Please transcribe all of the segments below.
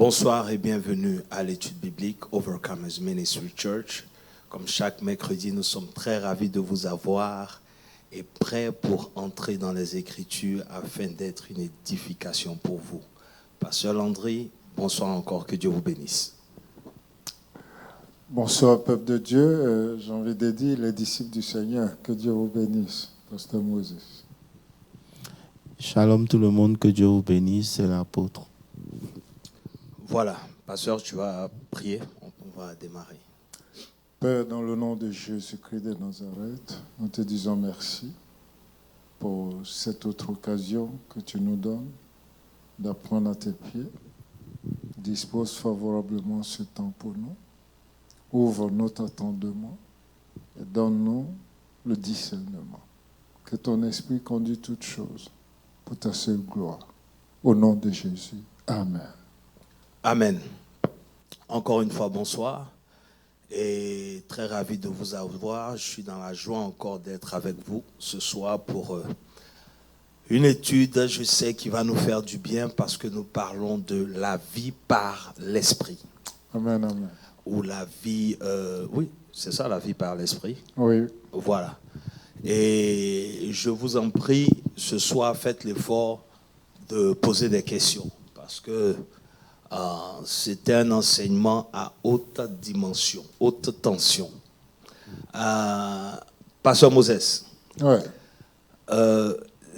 Bonsoir et bienvenue à l'étude biblique Overcomers Ministry Church. Comme chaque mercredi, nous sommes très ravis de vous avoir et prêts pour entrer dans les Écritures afin d'être une édification pour vous. Pasteur Landry, bonsoir encore, que Dieu vous bénisse. Bonsoir, peuple de Dieu. J'ai envie de dire les disciples du Seigneur, que Dieu vous bénisse. Pasteur Moses. Shalom tout le monde, que Dieu vous bénisse, c'est l'apôtre. Voilà, pasteur, tu vas prier, on va démarrer. Père, dans le nom de Jésus-Christ de Nazareth, nous te disons merci pour cette autre occasion que tu nous donnes d'apprendre à tes pieds. Dispose favorablement ce temps pour nous. Ouvre notre entendement et donne-nous le discernement. Que ton esprit conduise toutes choses pour ta seule gloire. Au nom de Jésus. Amen. Amen. Encore une fois, bonsoir. Et très ravi de vous avoir. Je suis dans la joie encore d'être avec vous ce soir pour une étude, je sais, qui va nous faire du bien parce que nous parlons de la vie par l'esprit. Amen, amen. Ou la vie, oui, c'est ça, la vie par l'esprit. Oui. Voilà. Et je vous en prie, ce soir, faites l'effort de poser des questions parce que c'était un enseignement à haute dimension, haute tension. Pasteur Moses, Ouais.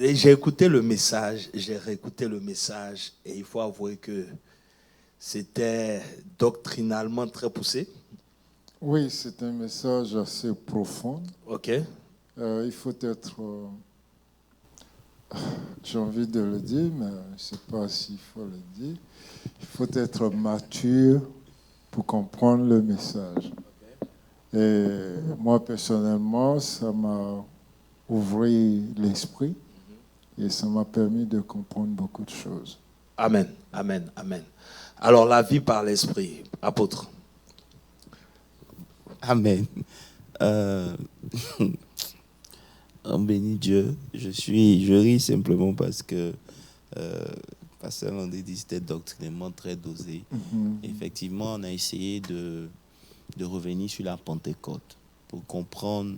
j'ai écouté le message, j'ai réécouté le message et il faut avouer que c'était doctrinalement très poussé. Oui, c'est un message assez profond. Ok. Il faut être, j'ai envie de le dire, mais je ne sais pas s'il faut le dire. Il faut être mature pour comprendre le message. Et moi, personnellement, ça m'a ouvert l'esprit et ça m'a permis de comprendre beaucoup de choses. Amen, amen, amen. Alors, la vie par l'esprit, apôtre. Amen. On bénit Dieu. Je ris simplement parce que Pasteur Landry dit que c'était doctrinement très dosé. Effectivement, on a essayé de revenir sur la Pentecôte pour comprendre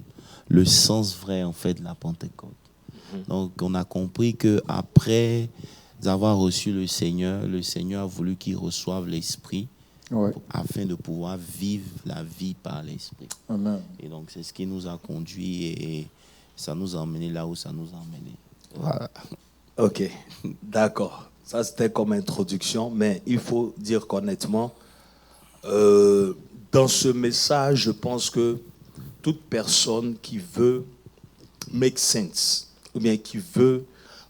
le sens vrai en fait de la Pentecôte. Donc, on a compris que après avoir reçu le Seigneur a voulu qu'il reçoive l'Esprit. Ouais. Afin de pouvoir vivre la vie par l'Esprit. Amen. Et donc, c'est ce qui nous a conduit et ça nous a emmené là où ça nous a emmené. Voilà. Ok, d'accord. Ça, c'était comme introduction, mais il faut dire qu'honnêtement, dans ce message, je pense que toute personne qui veut make sense, ou bien qui veut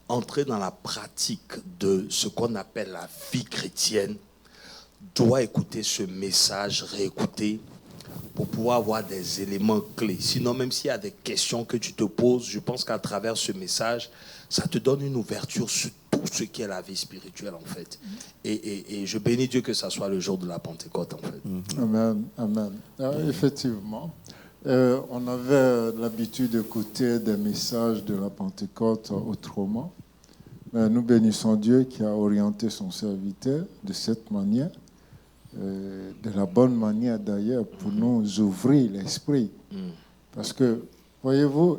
entrer dans la pratique de ce qu'on appelle la vie chrétienne, doit écouter ce message, réécouter, pour pouvoir avoir des éléments clés. Sinon, même s'il y a des questions que tu te poses, je pense qu'à travers ce message, ça te donne une ouverture sur tout ce qu'est la vie spirituelle, en fait. Et je bénis Dieu que ça soit le jour de la Pentecôte, en fait. Amen. Amen. Effectivement, on avait l'habitude d'écouter des messages de la Pentecôte autrement. Mais nous bénissons Dieu qui a orienté son serviteur de cette manière. De la bonne manière d'ailleurs pour nous ouvrir l'esprit. Parce que, voyez-vous,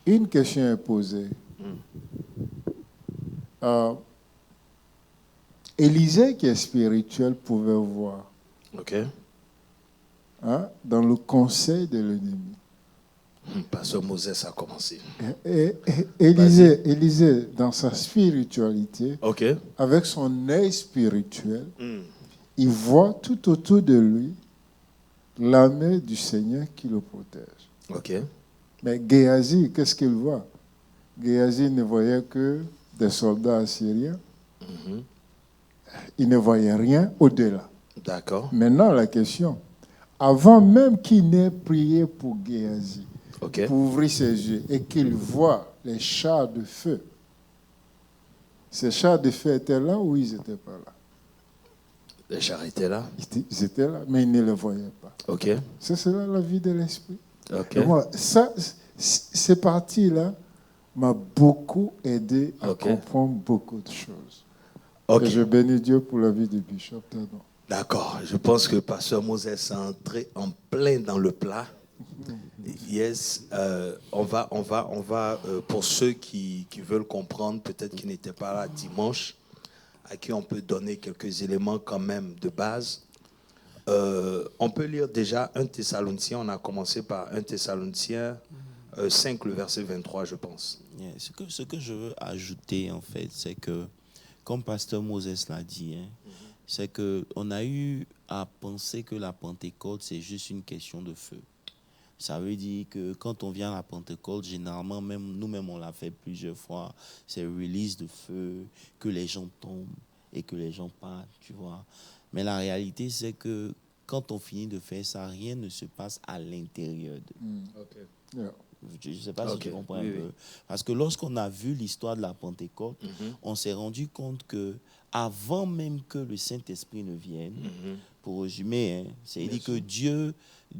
une question est posée. Élisée, qui est spirituel, pouvait voir Ok. Dans le conseil de l'ennemi. Pasteur Moses a commencé. Élisée, dans sa spiritualité, Ok. avec son œil spirituel, il voit tout autour de lui l'armée du Seigneur qui le protège. Ok. Mais Géasi, qu'est-ce qu'il voit? Géasi ne voyait que des soldats assyriens. Il ne voyait rien au-delà. D'accord. Maintenant, la question, avant même qu'il n'ait prié pour Géasi, Ok. pour ouvrir ses yeux et qu'il voit les chars de feu, ces chars de feu étaient là ou ils n'étaient pas là? Les chars étaient là. Ils étaient là, mais ils ne le voyaient pas. Ok. C'est cela la vie de l'esprit. Ok. Et moi, ça, ces parties-là m'a beaucoup aidé à comprendre beaucoup de choses. Ok. Et je bénis Dieu pour la vie du bishop Tadon. D'accord. Je pense que Pasteur Moses est entré en plein dans le plat. Yes. On va pour ceux qui veulent comprendre, peut-être qui n'étaient pas là dimanche, à qui on peut donner quelques éléments quand même de base. On peut lire déjà 1 Thessaloniciens. On a commencé par 1 Thessaloniciens 5, le verset 23, je pense. Yeah. Ce que je veux ajouter, en fait, c'est que, comme Pasteur Moses l'a dit, c'est qu'on a eu à penser que la Pentecôte, c'est juste une question de feu. Ça veut dire que quand on vient à la Pentecôte, généralement, même nous-mêmes, on l'a fait plusieurs fois, c'est release de feu, que les gens tombent et que les gens partent, tu vois. Mais la réalité, c'est que quand on finit de faire ça, rien ne se passe à l'intérieur d'eux. Okay. Yeah. Je ne sais pas si tu comprends oui, un peu. Parce que lorsqu'on a vu l'histoire de la Pentecôte, on s'est rendu compte que avant même que le Saint-Esprit ne vienne, pour résumer, c'est-à-dire que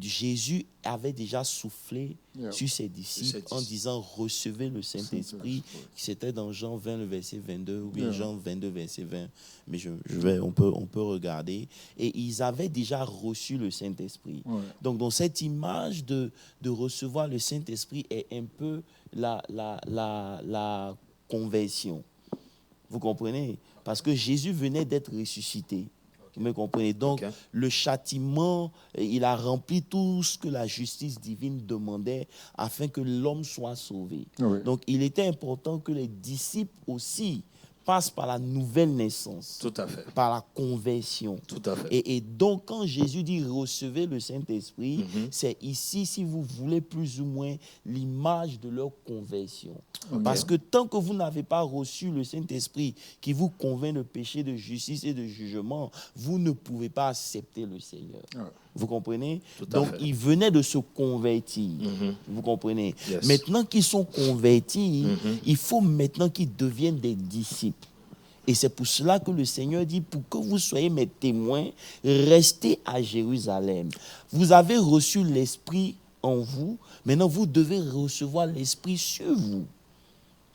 Jésus avait déjà soufflé sur ses disciples en disant « Recevez le Saint-Esprit ». C'était dans Jean 20, le verset 22, ou bien Jean 22, verset 20. Mais on peut regarder. Et ils avaient déjà reçu le Saint-Esprit. Ouais. Donc, dans cette image de recevoir le Saint-Esprit est un peu la conversion. Vous comprenez? Parce que Jésus venait d'être ressuscité. Vous me comprenez? Donc, le châtiment, il a rempli tout ce que la justice divine demandait afin que l'homme soit sauvé. Oui. Donc, il était important que les disciples aussi passent par la nouvelle naissance. Tout à fait. Par la conversion. Tout à fait. Et donc, quand Jésus dit recevez le Saint-Esprit, c'est ici, si vous voulez, plus ou moins l'image de leur conversion. Parce que tant que vous n'avez pas reçu le Saint-Esprit qui vous convainc de péché, de justice et de jugement, vous ne pouvez pas accepter le Seigneur. Vous comprenez? Donc, ils venaient de se convertir. Vous comprenez? Yes. Maintenant qu'ils sont convertis, il faut maintenant qu'ils deviennent des disciples. Et c'est pour cela que le Seigneur dit, pour que vous soyez mes témoins, restez à Jérusalem. Vous avez reçu l'Esprit en vous, maintenant vous devez recevoir l'Esprit sur vous.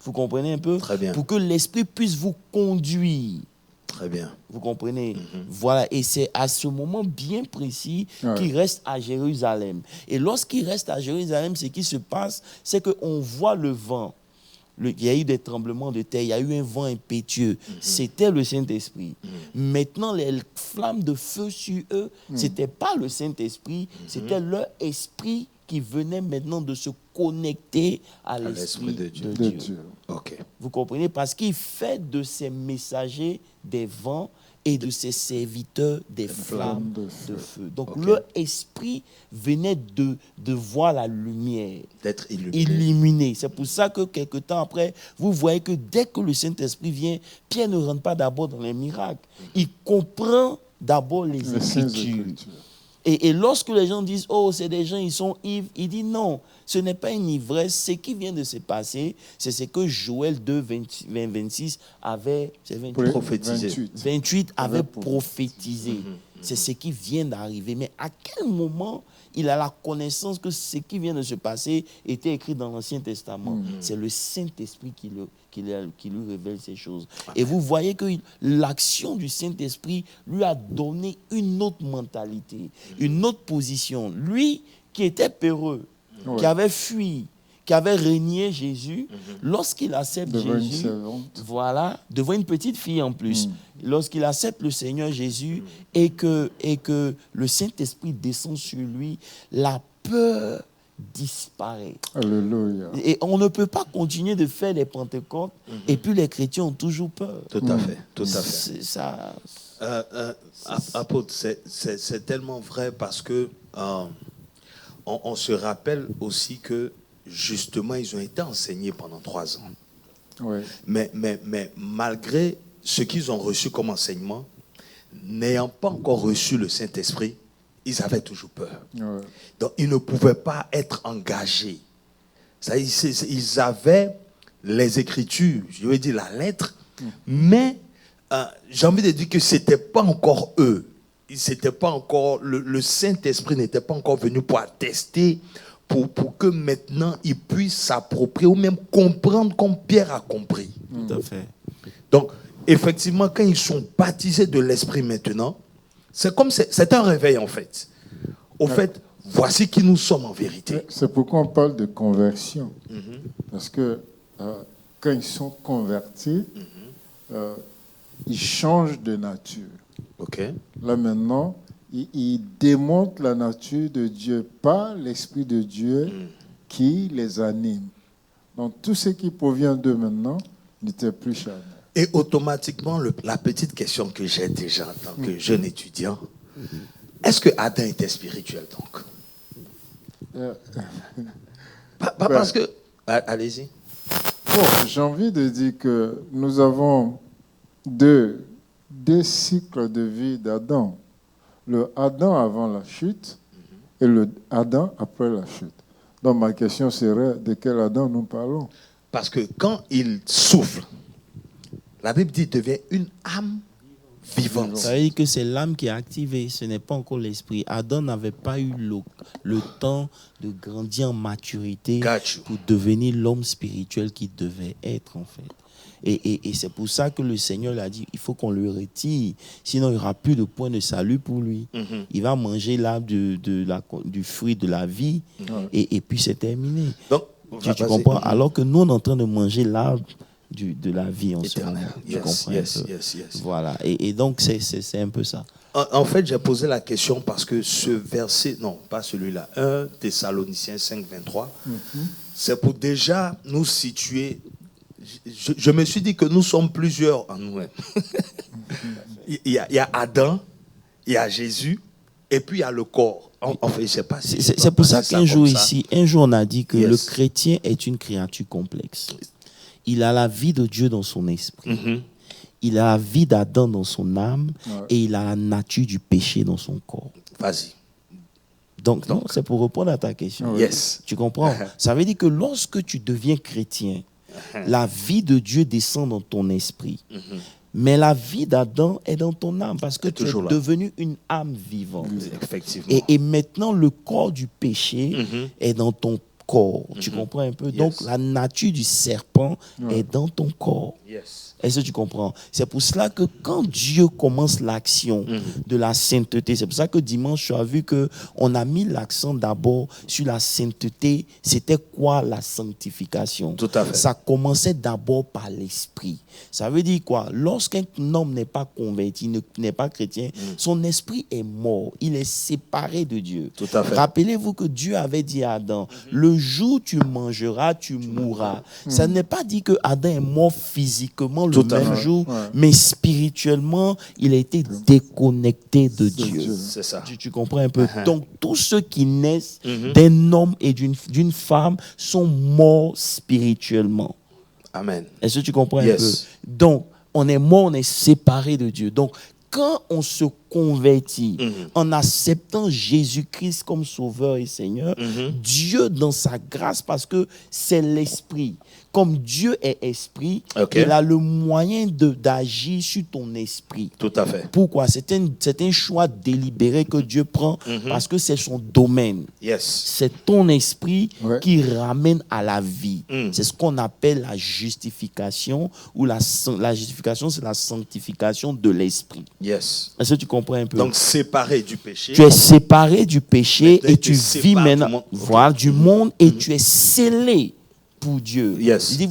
Vous comprenez un peu? Très bien. Pour que l'Esprit puisse vous conduire. Très bien. Vous comprenez? Voilà, et c'est à ce moment bien précis qu'il reste à Jérusalem. Et lorsqu'il reste à Jérusalem, ce qui se passe, c'est qu'on voit le vent. Il y a eu des tremblements de terre, il y a eu un vent impétueux. C'était le Saint-Esprit. Maintenant, les flammes de feu sur eux, ce n'était pas le Saint-Esprit, c'était leur esprit qui venait maintenant de se connecter à l'Esprit de Dieu. Okay. Vous comprenez? Parce qu'il fait de ses messagers des vents et de ses serviteurs des flammes de feu. Donc, leur esprit venait de voir la lumière. D'être illuminé. C'est pour ça que quelque temps après, vous voyez que dès que le Saint-Esprit vient, Pierre ne rentre pas d'abord dans les miracles. Il comprend d'abord les Écritures. Et lorsque les gens disent « Oh, c'est des gens, ils sont ivres », il dit « Non, ce n'est pas une ivresse. Ce qui vient de se passer, c'est ce que Joël 2, 26 avait prophétisé. 28 avait prophétisé. C'est ce qui vient d'arriver. Mais à quel moment il a la connaissance que ce qui vient de se passer était écrit dans l'Ancien Testament? C'est le Saint-Esprit qui lui révèle ces choses. Et vous voyez que l'action du Saint-Esprit lui a donné une autre mentalité, une autre position. Lui qui était peureux, qui avait fui, qui avait régné Jésus, lorsqu'il accepte Jésus, voilà, devant une petite fille en plus, lorsqu'il accepte le Seigneur Jésus et que le Saint-Esprit descend sur lui, la peur disparaît. Alléluia. Et on ne peut pas continuer de faire les Pentecôtes et puis les chrétiens ont toujours peur. Tout à fait, tout à fait. C'est ça. Apôtre, c'est tellement vrai parce que on se rappelle aussi que justement, ils ont été enseignés pendant 3 ans. Ouais. Mais malgré ce qu'ils ont reçu comme enseignement, n'ayant pas encore reçu le Saint-Esprit, ils avaient toujours peur. Ouais. Donc, ils ne pouvaient pas être engagés. Ça, ils avaient les Écritures, je veux dire la lettre, mais j'ai envie de dire que ce n'était pas encore eux. C'était pas encore, le Saint-Esprit n'était pas encore venu pour attester, pour que maintenant ils puissent s'approprier ou même comprendre comme Pierre a compris. Tout à fait. Donc, effectivement, quand ils sont baptisés de l'Esprit maintenant, c'est un réveil en fait. Au fait, voici qui nous sommes en vérité. C'est pourquoi on parle de conversion. Parce que quand ils sont convertis, ils changent de nature. Ok. Là maintenant, ils démontrent la nature de Dieu par l'Esprit de Dieu qui les anime. Donc tout ce qui provient d'eux maintenant n'était plus charnel. Et automatiquement, la petite question que j'ai déjà en tant que jeune étudiant, est-ce que Adam était spirituel donc? Parce que... Allez-y. Bon, j'ai envie de dire que nous avons deux cycles de vie d'Adam. Le Adam avant la chute et le Adam après la chute. Donc ma question serait, de quel Adam nous parlons? Parce que quand il souffle, la Bible dit qu'il devient une âme vivante. Ça veut dire que c'est l'âme qui est activée, ce n'est pas encore l'esprit. Adam n'avait pas eu le temps de grandir en maturité pour devenir l'homme spirituel qu'il devait être en fait. Et c'est pour ça que le Seigneur l'a dit, il faut qu'on le retire, sinon il n'y aura plus de point de salut pour lui. Il va manger l'arbre du fruit de la vie et puis c'est terminé. Donc, tu comprends? Alors que nous, on est en train de manger l'arbre de la vie en ce moment. Tu comprends? Yes. Voilà. Et donc, c'est un peu ça. En fait, j'ai posé la question parce que ce verset, non, pas celui-là, 1 Thessaloniciens 5, 23, c'est pour déjà nous situer. Je me suis dit que nous sommes plusieurs en nous-mêmes. il y a Adam, il y a Jésus, et puis il y a le corps. En fait, je sais pas si c'est pour ça qu'un jour ici, on a dit que le chrétien est une créature complexe. Il a la vie de Dieu dans son esprit. Il a la vie d'Adam dans son âme et il a la nature du péché dans son corps. Vas-y. Donc non, c'est pour répondre à ta question. Yes. Tu comprends? Ça veut dire que lorsque tu deviens chrétien, la vie de Dieu descend dans ton esprit. Mais la vie d'Adam est dans ton âme parce que tu es devenu une âme vivante. Effectivement. Et maintenant, le corps du péché est dans ton corps. Tu comprends un peu? Donc, la nature du serpent est dans ton corps. Est-ce que tu comprends? C'est pour cela que quand Dieu commence l'action de la sainteté, c'est pour ça que dimanche, tu as vu qu'on a mis l'accent d'abord sur la sainteté. C'était quoi la sanctification? Tout à fait. Ça commençait d'abord par l'esprit. Ça veut dire quoi? Lorsqu'un homme n'est pas converti, n'est pas chrétien, son esprit est mort. Il est séparé de Dieu. Tout à fait. Rappelez-vous que Dieu avait dit à Adam, le jour où tu mangeras, tu mourras. Ça n'est pas dit que Adam est mort physiquement le même jour, mais spirituellement, il a été déconnecté de Dieu. C'est ça. Tu comprends un peu? Donc, tous ceux qui naissent d'un homme et d'une femme sont morts spirituellement. Amen. Est-ce que tu comprends un peu? Donc, on est mort, on est séparé de Dieu. Donc, quand on se convertit en acceptant Jésus-Christ comme Sauveur et Seigneur, Dieu, dans sa grâce, parce que c'est l'Esprit. Comme Dieu est Esprit, il a le moyen d'agir sur ton esprit. Tout à fait. Pourquoi? C'est un choix délibéré que Dieu prend parce que c'est son domaine. C'est ton esprit qui ramène à la vie. C'est ce qu'on appelle la justification, ou la justification, c'est la sanctification de l'esprit. Est-ce que tu comprends un peu? Donc, séparé du péché. Tu es séparé du péché et tu vis maintenant du monde et tu es scellé pour Dieu. Il dit,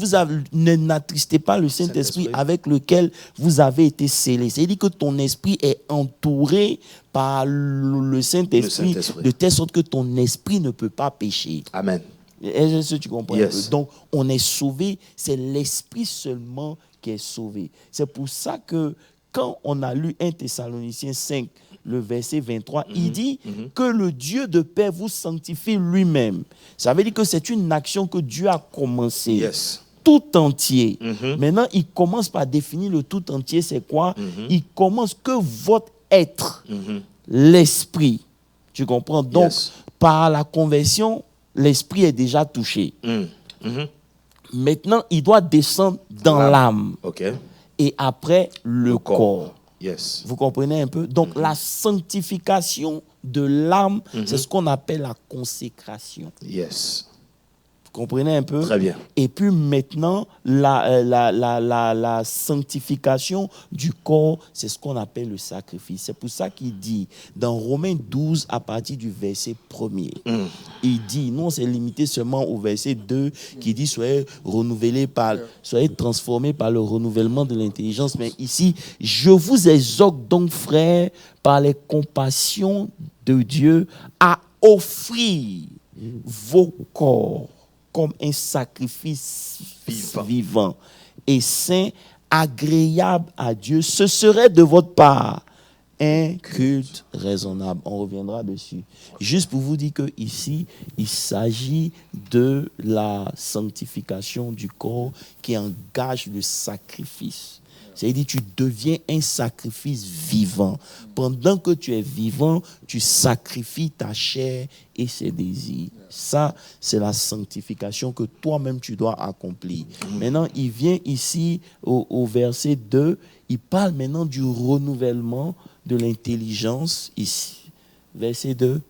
n'attristez pas le Saint-Esprit avec lequel vous avez été scellés. C'est-à-dire que ton esprit est entouré par le Saint-Esprit de telle sorte que ton esprit ne peut pas pécher. Amen. Est-ce que tu comprends? Donc, on est sauvé, c'est l'esprit seulement qui est sauvé. C'est pour ça que quand on a lu 1 Thessaloniciens 5, le verset 23, il dit que le Dieu de paix vous sanctifie lui-même. Ça veut dire que c'est une action que Dieu a commencée tout entier. Maintenant, il commence par définir le tout entier, c'est quoi? Il commence que votre être, l'esprit. Tu comprends? Donc, par la conversion, l'esprit est déjà touché. Maintenant, il doit descendre dans l'âme. Et après, le corps. Vous comprenez un peu? Donc, la sanctification de l'âme, c'est ce qu'on appelle la consécration. comprenez un peu? Très bien. Et puis maintenant, la sanctification du corps, c'est ce qu'on appelle le sacrifice. C'est pour ça qu'il dit, dans Romains 12, à partir du verset 1er, il dit, non, c'est limité seulement au verset 2, qui dit, soyez transformés par le renouvellement de l'intelligence. Mais ici, je vous exhorte donc, frères, par les compassions de Dieu, à offrir vos corps comme un sacrifice vivant et saint, agréable à Dieu. Ce serait de votre part un culte raisonnable. On reviendra dessus. Juste pour vous dire que ici, il s'agit de la sanctification du corps qui engage le sacrifice. C'est-à-dire, tu deviens un sacrifice vivant. Pendant que tu es vivant, tu sacrifies ta chair et ses désirs. Ça, c'est la sanctification que toi-même tu dois accomplir. Maintenant, il vient ici au verset 2, il parle maintenant du renouvellement de l'intelligence ici. Verset 2.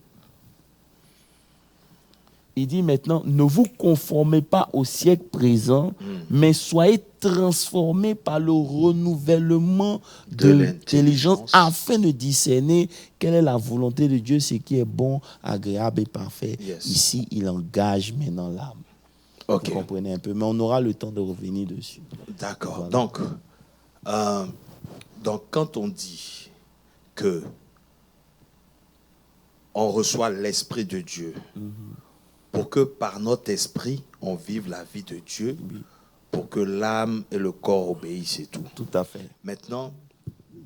Il dit maintenant, ne vous conformez pas au siècle présent, mais soyez transformés par le renouvellement de l'intelligence afin de discerner quelle est la volonté de Dieu, ce qui est bon, agréable et parfait. Yes. Ici, il engage maintenant l'âme. Ok. Vous comprenez un peu, mais on aura le temps de revenir dessus. D'accord. Voilà. Donc, quand on dit que on reçoit l'Esprit de Dieu, pour que par notre esprit, on vive la vie de Dieu, pour que l'âme et le corps obéissent et tout. Tout à fait. Maintenant,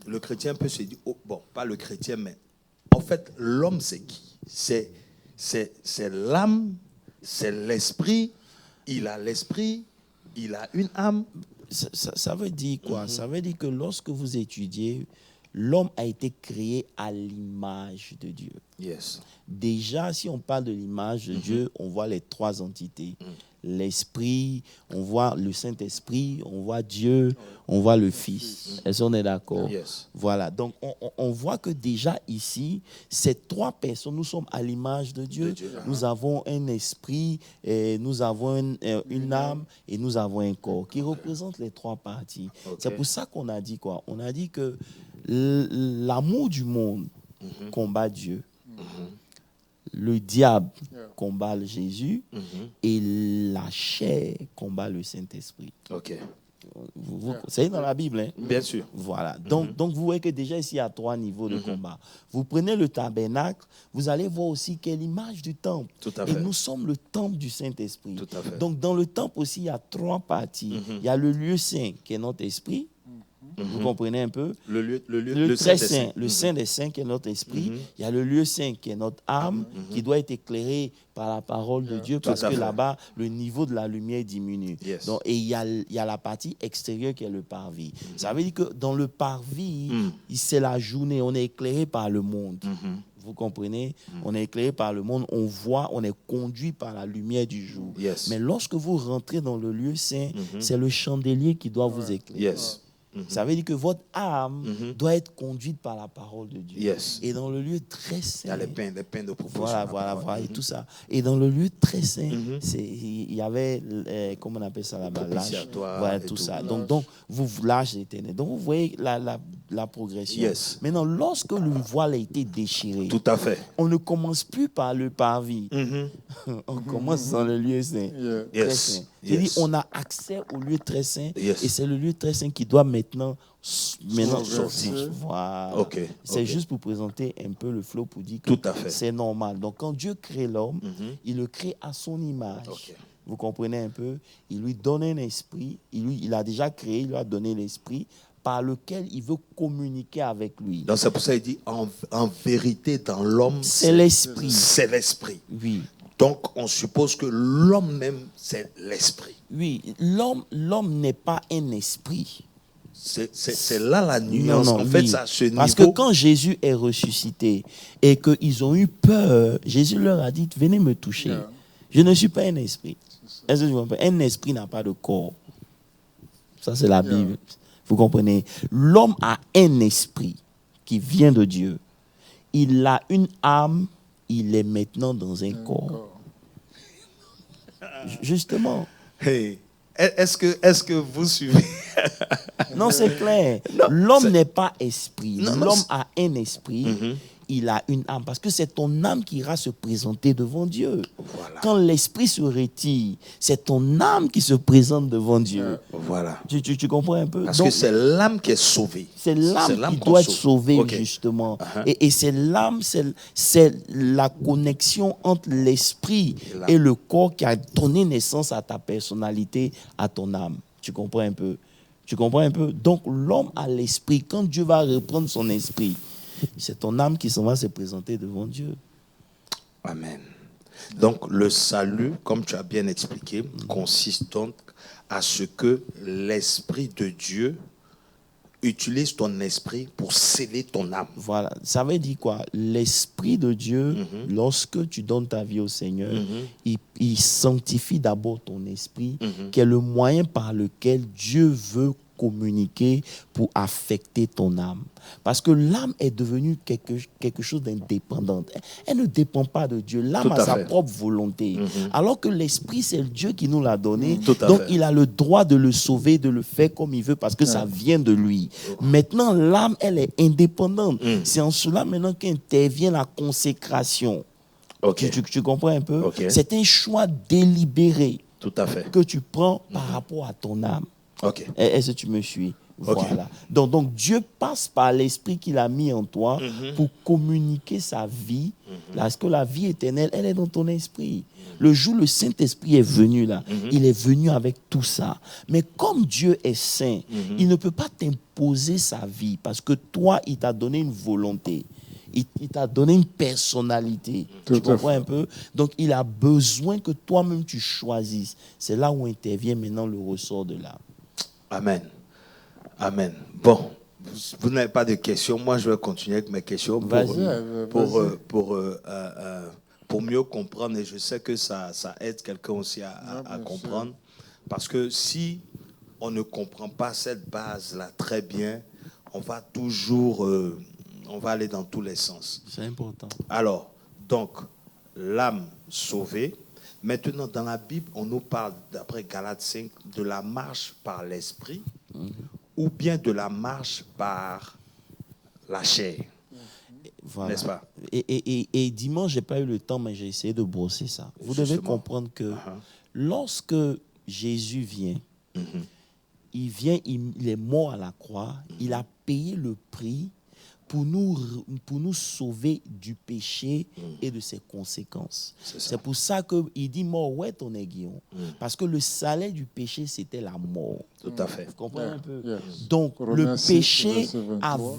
le chrétien peut se dire, oh, bon, pas le chrétien, mais en fait, l'homme, c'est qui? C'est l'âme, c'est l'esprit, il a l'esprit, il a une âme. Ça veut dire quoi? Ça veut dire que lorsque vous étudiez, l'homme a été créé à l'image de Dieu. Yes. Déjà, si on parle de l'image de Dieu, on voit les trois entités. L'Esprit, on voit le Saint-Esprit, on voit Dieu, on voit le Fils. Est-ce qu'on est d'accord? Yes. Voilà. Donc, on voit que déjà ici, ces trois personnes, nous sommes à l'image de Dieu. Nous avons un esprit, nous avons une âme et nous avons un corps qui représentent les trois parties. C'est pour ça qu'on a dit quoi? On a dit que l'amour du monde combat Dieu. Le diable combat Jésus et la chair combat le Saint-Esprit. Ok. C'est dans la Bible, hein? Bien sûr. Voilà. Donc, vous voyez que déjà ici, il y a trois niveaux de combat. Vous prenez le tabernacle, vous allez voir aussi quelle image du temple. Tout à Et fait. nous sommes le temple du Saint-Esprit. Tout à fait. Donc, dans le temple aussi, il y a trois parties. Il y a le lieu saint, qui est notre esprit. Vous comprenez un peu? Le très Saint des saint, Saints. le saint des saints qui est notre esprit. Il y a le lieu saint qui est notre âme, qui doit être éclairé par la parole de Dieu, parce à que fait. là-bas, le niveau de la lumière diminue. Yes. Donc, et il y a la partie extérieure qui est le parvis. Ça veut dire que dans le parvis, c'est la journée, on est éclairé par le monde. Vous comprenez? On est éclairé par le monde, on voit, on est conduit par la lumière du jour. Yes. Mais lorsque vous rentrez dans le lieu saint, c'est le chandelier qui doit vous éclairer. Yes. Ça veut dire que votre âme doit être conduite par la parole de Dieu. Yes. Et dans le lieu très saint, Il y a les pains de proposition. voilà, et tout ça. Et dans le lieu très saint, il y avait, comment on appelle ça là-bas? L'âge. Voilà, tout ça. Donc, vous l'âge éternel. Donc, vous voyez la progression. Yes. Maintenant, lorsque le voile a été déchiré, Tout à fait. on ne commence plus par le parvis. On commence dans le lieu saint. Très Yes. saint. C'est-à-dire, Yes. on a accès au lieu très saint. Yes. Et c'est le lieu très saint qui doit maintenant sortir. Voilà. Ok, C'est ok. juste pour présenter un peu le flow pour dire que Tout à fait. c'est normal. Donc, quand Dieu crée l'homme, il le crée à son image. Ok. Vous comprenez un peu? Il lui donne un esprit. Il a déjà créé, il lui a donné l'esprit par lequel il veut communiquer avec lui. Donc c'est pour ça qu'il dit en vérité dans l'homme C'est l'esprit. C'est l'esprit. Oui. Donc on suppose que l'homme même c'est l'esprit. Oui, l'homme n'est pas un esprit. C'est là la nuance. Non, en fait, oui. ça, à ce Parce niveau. que quand Jésus est ressuscité et qu'ils ont eu peur, Jésus leur a dit, venez me toucher. Je ne suis pas un esprit. Est-ce que vous comprenez? Un esprit n'a pas de corps. Ça, c'est la Bible. Vous comprenez? L'homme a un esprit qui vient de Dieu. Il a une âme, il est maintenant dans un corps. Justement. Hey, est-ce que vous suivez? Non, c'est clair. Non, L'homme c'est- n'est pas esprit. Non, non, L'homme c'est- a un esprit. Il a une âme. Parce que c'est ton âme qui ira se présenter devant Dieu. Voilà. Quand l'esprit se retire, c'est ton âme qui se présente devant Dieu. Voilà. Tu comprends un peu? Parce Donc, que c'est l'âme qui est sauvée. c'est l'âme qui qu'on doit être sauve. sauvée, Ok. justement. Uh-huh. Et c'est l'âme, c'est la connexion entre l'esprit Et l'âme. et le corps qui a donné naissance à ta personnalité, à ton âme. Tu comprends un peu? Tu comprends un peu? Donc, l'homme a l'esprit. Quand Dieu va reprendre son esprit, c'est ton âme qui s'en va se présenter devant Dieu. Amen. Donc, le salut, comme tu as bien expliqué, consiste donc à ce que l'Esprit de Dieu utilise ton esprit pour sceller ton âme. Voilà. Ça veut dire quoi? L'Esprit de Dieu, lorsque tu donnes ta vie au Seigneur, il sanctifie d'abord ton esprit, qui est le moyen par lequel Dieu veut communiquer pour affecter ton âme. Parce que l'âme est devenue quelque chose d'indépendant. Elle ne dépend pas de Dieu. L'âme Tout a à sa fait. propre volonté. Alors que l'esprit, c'est Dieu qui nous l'a donné. Tout à Donc, fait. il a le droit de le sauver, de le faire comme il veut, parce que ça vient de lui. Maintenant, l'âme, elle est indépendante. C'est en cela maintenant qu'intervient la consécration. Ok. Tu comprends un peu? Ok. C'est un choix délibéré Tout à fait. que tu prends par rapport à ton âme. Ok. Est-ce que tu me suis? Ok. Voilà. Donc, Dieu passe par l'esprit qu'il a mis en toi pour communiquer sa vie. Parce que la vie éternelle, elle est dans ton esprit. Le jour où le Saint-Esprit est venu là, il est venu avec tout ça. Mais comme Dieu est saint, il ne peut pas t'imposer sa vie parce que toi, il t'a donné une volonté. Il t'a donné une personnalité. Tout Tu à comprends fait. un peu? Donc, il a besoin que toi-même tu choisisses. C'est là où intervient maintenant le ressort de l'âme. Amen. Amen. Bon, vous n'avez pas de questions. Moi, je vais continuer avec mes questions Vas-y. pour mieux comprendre. Et je sais que ça aide quelqu'un aussi à bien comprendre. Parce que si on ne comprend pas cette base-là très bien, on va toujours... on va aller dans tous les sens. C'est important. Alors, donc, l'âme sauvée. Maintenant, dans la Bible, on nous parle, d'après Galates 5, de la marche par l'esprit ou bien de la marche par la chair. Voilà. N'est-ce pas? Et dimanche, je n'ai pas eu le temps, mais j'ai essayé de brosser ça. Vous devez Justement. comprendre que lorsque Jésus vient, il est mort à la croix, il a payé le prix pour nous sauver du péché et de ses conséquences. C'est pour ça qu'il dit mort, où est ton aiguillon? Parce que le salaire du péché, c'était la mort. Tout à fait. Vous comprenez un peu? Yes. Donc, Romains le 6, péché verset 23.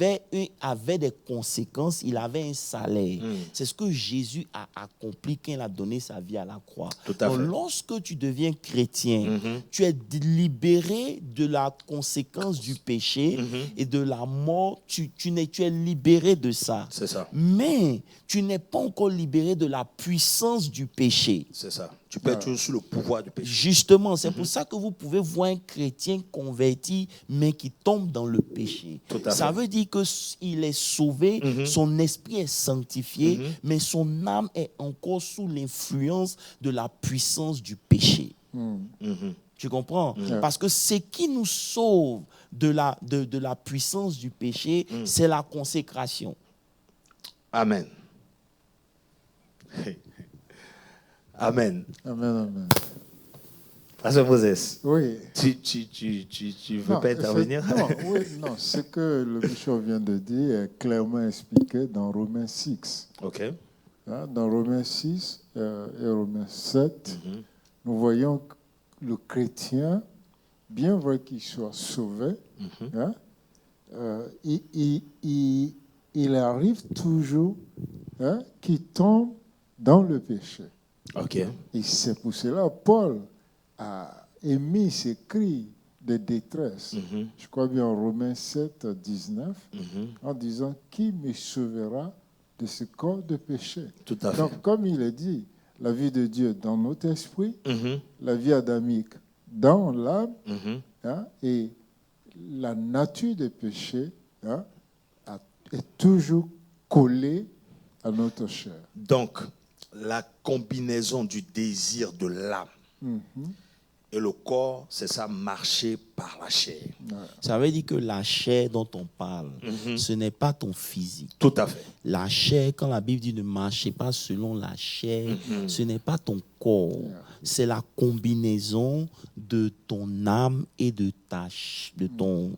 avait des conséquences, il avait un salaire. C'est ce que Jésus a accompli quand il a donné sa vie à la croix. Tout à Donc, fait. lorsque tu deviens chrétien, tu es libéré de la conséquence du péché et de la mort. Tu es libéré de ça. C'est ça. Mais tu n'es pas encore libéré de la puissance du péché. C'est ça. Tu peux être toujours sous le pouvoir du péché. Justement, c'est pour ça que vous pouvez voir un chrétien converti, mais qui tombe dans le péché. Tout à Ça fait. veut dire qu'il est sauvé, son esprit est sanctifié, mais son âme est encore sous l'influence de la puissance du péché. Tu comprends? Parce que ce qui nous sauve de la puissance du péché, c'est la consécration. Amen. Amen. Amen, amen. Pasteur Moses, Oui. tu veux pas intervenir? Non, ce que le bishop vient de dire est clairement expliqué dans Romains 6. Ok. Hein, dans Romains 6 et Romains 7, nous voyons que le chrétien, bien vrai qu'il soit sauvé, hein, il arrive toujours qu'il tombe dans le péché. Ok. Et c'est pour cela que Paul a émis ces cris de détresse. Je crois bien en Romains 7, 19, en disant « Qui me sauvera de ce corps de péché ?» Tout à fait. Donc, comme il est dit, la vie de Dieu dans notre esprit, la vie adamique dans l'âme, hein, et la nature des péchés est toujours collée à notre chair. Donc, la combinaison du désir de l'âme Et le corps, c'est ça, marcher par la chair. Ça veut dire que la chair dont on parle, ce n'est pas ton physique. Tout à fait. La chair, quand la Bible dit ne marchez pas selon la chair, ce n'est pas ton corps. C'est la combinaison de ton âme et de ton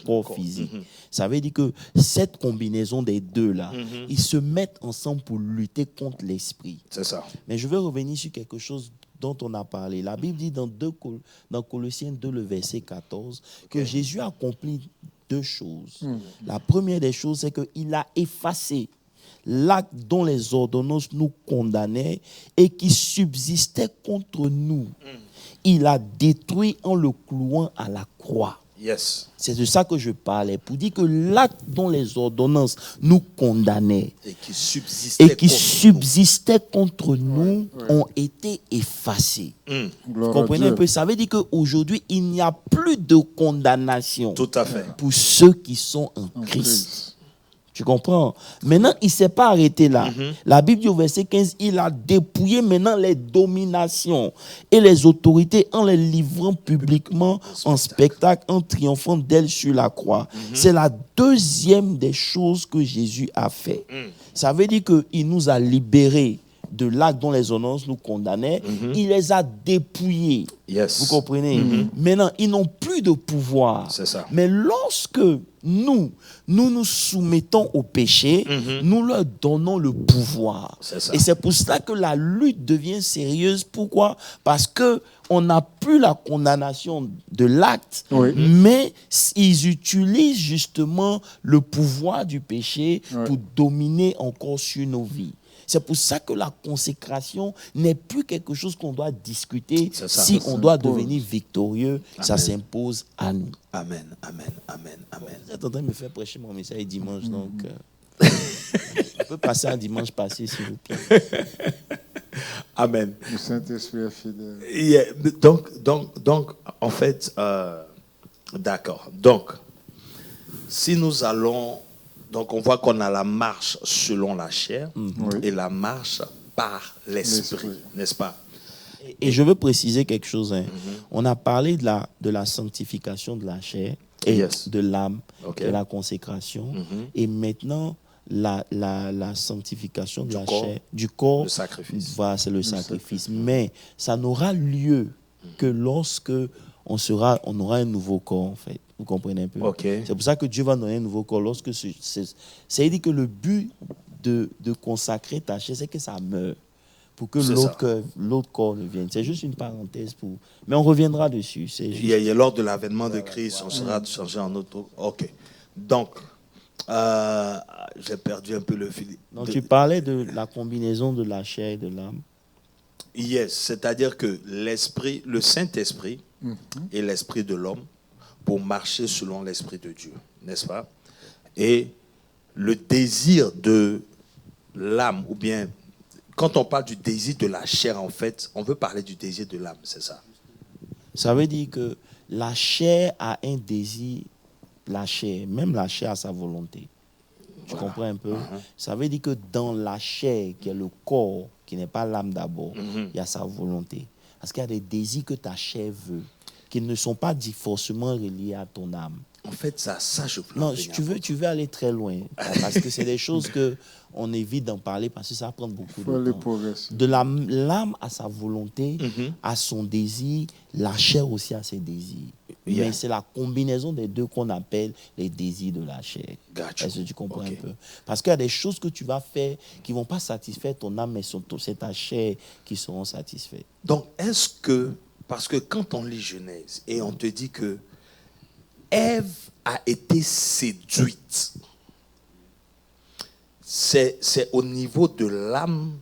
corps physique. Ça veut dire que cette combinaison des deux-là, ils se mettent ensemble pour lutter contre l'esprit. C'est ça. Mais je veux revenir sur quelque chose dont on a parlé. La Bible dit dans Colossiens 2, le verset 14, que Jésus a accompli deux choses. La première des choses, c'est qu'il a effacé l'acte dont les ordonnances nous condamnaient et qui subsistait contre nous. Il a détruit en le clouant à la croix. Yes. C'est de ça que je parlais, pour dire que l'acte dont les ordonnances nous condamnaient Et qui subsistait contre nous ont été effacés. Vous comprenez un peu? Ça veut dire qu'aujourd'hui, il n'y a plus de condamnation Tout à fait. pour ceux qui sont en Christ. Tu comprends? Maintenant, il ne s'est pas arrêté là. La Bible dit au verset 15, il a dépouillé maintenant les dominations et les autorités en les livrant publiquement en spectacle, en triomphant d'elles sur la croix. C'est la deuxième des choses que Jésus a fait. Ça veut dire qu'il nous a libérés de l'acte dont les ordonnances nous condamnaient. Il les a dépouillés. Yes. Vous comprenez? Maintenant, ils n'ont plus de pouvoir. C'est ça. Mais lorsque nous soumettons au péché, nous leur donnons le pouvoir. C'est ça. Et c'est pour cela que la lutte devient sérieuse. Pourquoi? Parce qu'on n'a plus la condamnation de l'acte, mais ils utilisent justement le pouvoir du péché pour dominer encore sur nos vies. C'est pour ça que la consécration n'est plus quelque chose qu'on doit discuter. Si on doit devenir victorieux, ça s'impose à nous. Amen, amen, amen, amen. Vous êtes en train de me faire prêcher mon message dimanche, donc on peut passer un dimanche passé, s'il vous plaît. Amen. Le Saint-Esprit est fidèle. Yeah. Donc, en fait, d'accord. Donc, si nous allons... Donc, on voit qu'on a la marche selon la chair et la marche par l'esprit, n'est-ce pas? Et je veux préciser quelque chose. On a parlé de la sanctification de la chair et de l'âme, de la consécration. Et maintenant, la sanctification de la chair, du corps, le sacrifice. Voilà, c'est le sacrifice. Mais ça n'aura lieu que lorsque on aura un nouveau corps, en fait. Vous comprenez un peu? C'est pour ça que Dieu va donner un nouveau corps. C'est-à-dire que le but de consacrer ta chair, c'est que ça meure. Pour que l'autre corps ne vienne. C'est juste une parenthèse. Mais on reviendra dessus. Il y a lors de l'avènement de Christ, on sera changé en autre... Ok. Donc, j'ai perdu un peu le fil. Donc, tu parlais de la combinaison de la chair et de l'âme. Yes, c'est-à-dire que l'esprit, le Saint-Esprit et l'esprit de l'homme pour marcher selon l'esprit de Dieu, n'est-ce pas? Et le désir de l'âme, ou bien quand on parle du désir de la chair, en fait, on veut parler du désir de l'âme, c'est ça? Ça veut dire que la chair a un désir, même la chair a sa volonté. Tu comprends un peu? Ça veut dire que dans la chair, qui est le corps, qui n'est pas l'âme d'abord, il y a sa volonté. Parce qu'il y a des désirs que ta chair veut, qui ne sont pas forcément reliés à ton âme. En fait, ça je veux. Non, tu veux aller très loin. Parce que c'est des choses qu'on évite d'en parler parce que ça va prendre beaucoup de temps. De l'âme à sa volonté, à son désir, la chair aussi a ses désirs. Mais c'est la combinaison des deux qu'on appelle les désirs de la chair. Est-ce que tu comprends un peu? Parce qu'il y a des choses que tu vas faire qui ne vont pas satisfaire ton âme, mais c'est ta chair qui seront satisfaites. Donc, est-ce que, parce que quand on lit Genèse et on te dit que Ève a été séduite, c'est au niveau de l'âme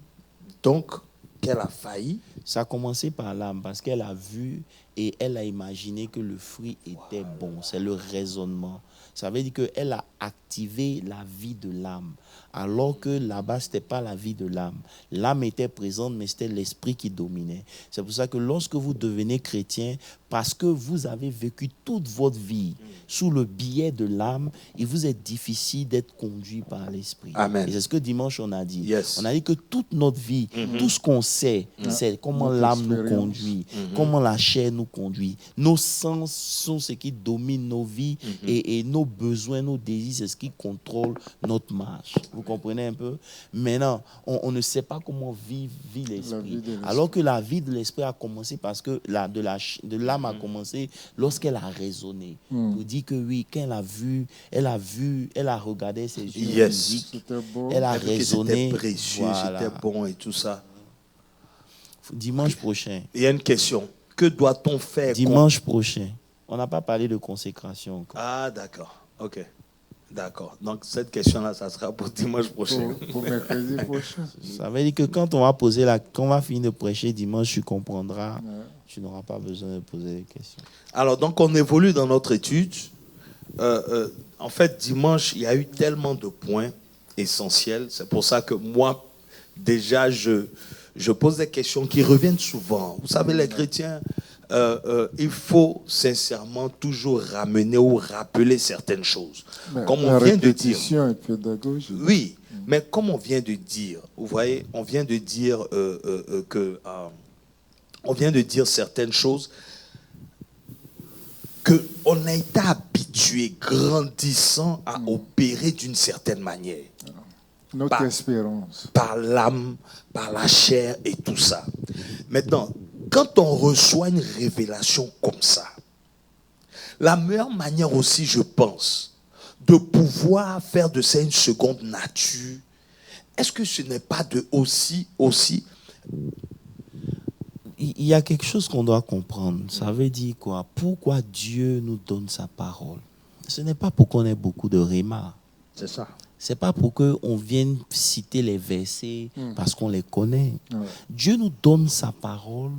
donc qu'elle a failli? Ça a commencé par l'âme parce qu'elle a vu et elle a imaginé que le fruit était bon. C'est le raisonnement. Ça veut dire qu'elle a activé la vie de l'âme. Alors que là-bas, ce n'était pas la vie de l'âme. L'âme était présente, mais c'était l'esprit qui dominait. C'est pour ça que lorsque vous devenez chrétien, parce que vous avez vécu toute votre vie sous le biais de l'âme, il vous est difficile d'être conduit par l'esprit. Amen. Et c'est ce que dimanche on a dit. Yes. On a dit que toute notre vie, tout ce qu'on sait, c'est comment Notre l'âme nous expérience. conduit, comment la chair nous conduit. Nos sens sont ce qui domine nos vies et nos besoins, nos désirs, c'est ce qui contrôle notre marche. Vous comprenez un peu? Maintenant, on ne sait pas comment vit La vie l'esprit. de l'esprit. Alors que la vie de l'esprit a commencé parce que de l'âme a commencé lorsqu'elle a raisonné. Pour dire que oui, quand elle a regardé ses yeux Yes. physiques, C'était beau. elle a Elle a vu que raisonné. c'était précieux, Voilà. c'était bon et tout ça. Dimanche prochain. Il y a une question. Que doit-on faire? Dimanche prochain. On n'a pas parlé de consécration encore. Ah, d'accord. OK. D'accord. Donc, cette question-là, ça sera pour dimanche prochain. Pour mercredi prochain. Ça veut dire que quand on va finir de prêcher dimanche, tu comprendras. Tu n'auras pas besoin de poser des questions. Alors, donc, on évolue dans notre étude. En fait, dimanche, il y a eu tellement de points essentiels. C'est pour ça que moi, déjà, je pose des questions qui reviennent souvent. Vous savez, les chrétiens, il faut sincèrement toujours ramener ou rappeler certaines choses. Mais Comme la on vient de dire. répétition est pédagogique. Oui, mais comme on vient de dire, vous voyez, on vient de dire on vient de dire certaines choses qu'on a été habitué, grandissant, à opérer d'une certaine manière. Notre Par- espérance. Par l'âme, par la chair et tout ça. Maintenant, quand on reçoit une révélation comme ça, la meilleure manière aussi, je pense, de pouvoir faire de ça une seconde nature, est-ce que ce n'est pas de aussi Il y a quelque chose qu'on doit comprendre. Ça veut dire quoi? Pourquoi Dieu nous donne sa parole? Ce n'est pas pour qu'on ait beaucoup de réma. C'est ça. Ce n'est pas pour qu'on vienne citer les versets parce qu'on les connaît. Ouais. Dieu nous donne sa parole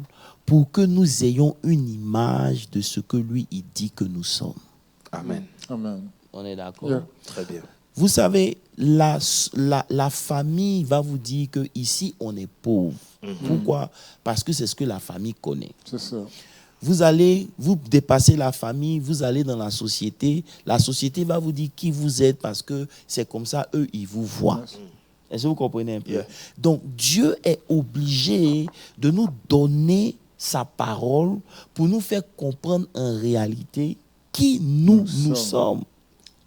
pour que nous ayons une image de ce que lui, il dit que nous sommes. Amen. Amen. On est d'accord? Yeah. Très bien. Vous savez, la famille va vous dire que ici on est pauvre. Pourquoi? Parce que c'est ce que la famille connaît. C'est ça. Vous dépassez la famille, vous allez dans la société va vous dire qui vous êtes parce que c'est comme ça, eux, ils vous voient. Est-ce que vous comprenez un peu? Yeah. Donc, Dieu est obligé de nous donner sa parole pour nous faire comprendre en réalité qui nous sommes.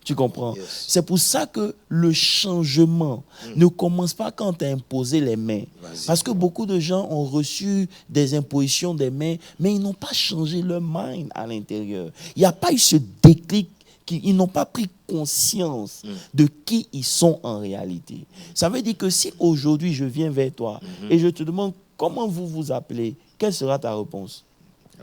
Tu comprends? Yes. C'est pour ça que le changement ne commence pas quand tu as imposé les mains. Vas-y. Parce que beaucoup de gens ont reçu des impositions des mains, mais ils n'ont pas changé leur mind à l'intérieur. Il n'y a pas eu ce déclic. Ils n'ont pas pris conscience de qui ils sont en réalité. Ça veut dire que si aujourd'hui je viens vers toi et je te demande comment vous vous appelez, quelle sera ta réponse?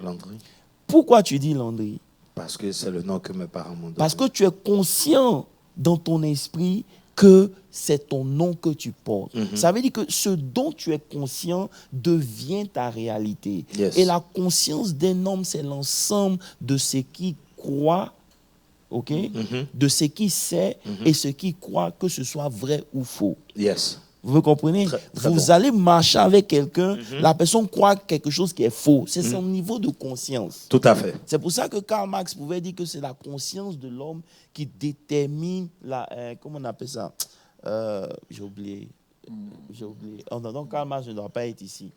Landry. Pourquoi tu dis Landry? Parce que c'est le nom que mes parents m'ont donné. Parce que tu es conscient dans ton esprit que c'est ton nom que tu portes. Ça veut dire que ce dont tu es conscient devient ta réalité. Yes. Et la conscience d'un homme, c'est l'ensemble de ce qui croit, ok, de ce qui sait et ce qui croit, que ce soit vrai ou faux. Yes. Vous comprenez? Très, très Vous bon. allez marcher avec quelqu'un, la personne croit quelque chose qui est faux. C'est son niveau de conscience. Tout à fait. C'est pour ça que Karl Marx pouvait dire que c'est la conscience de l'homme qui détermine comment on appelle ça? J'ai oublié. Oh non, donc Karl Marx ne doit pas être ici.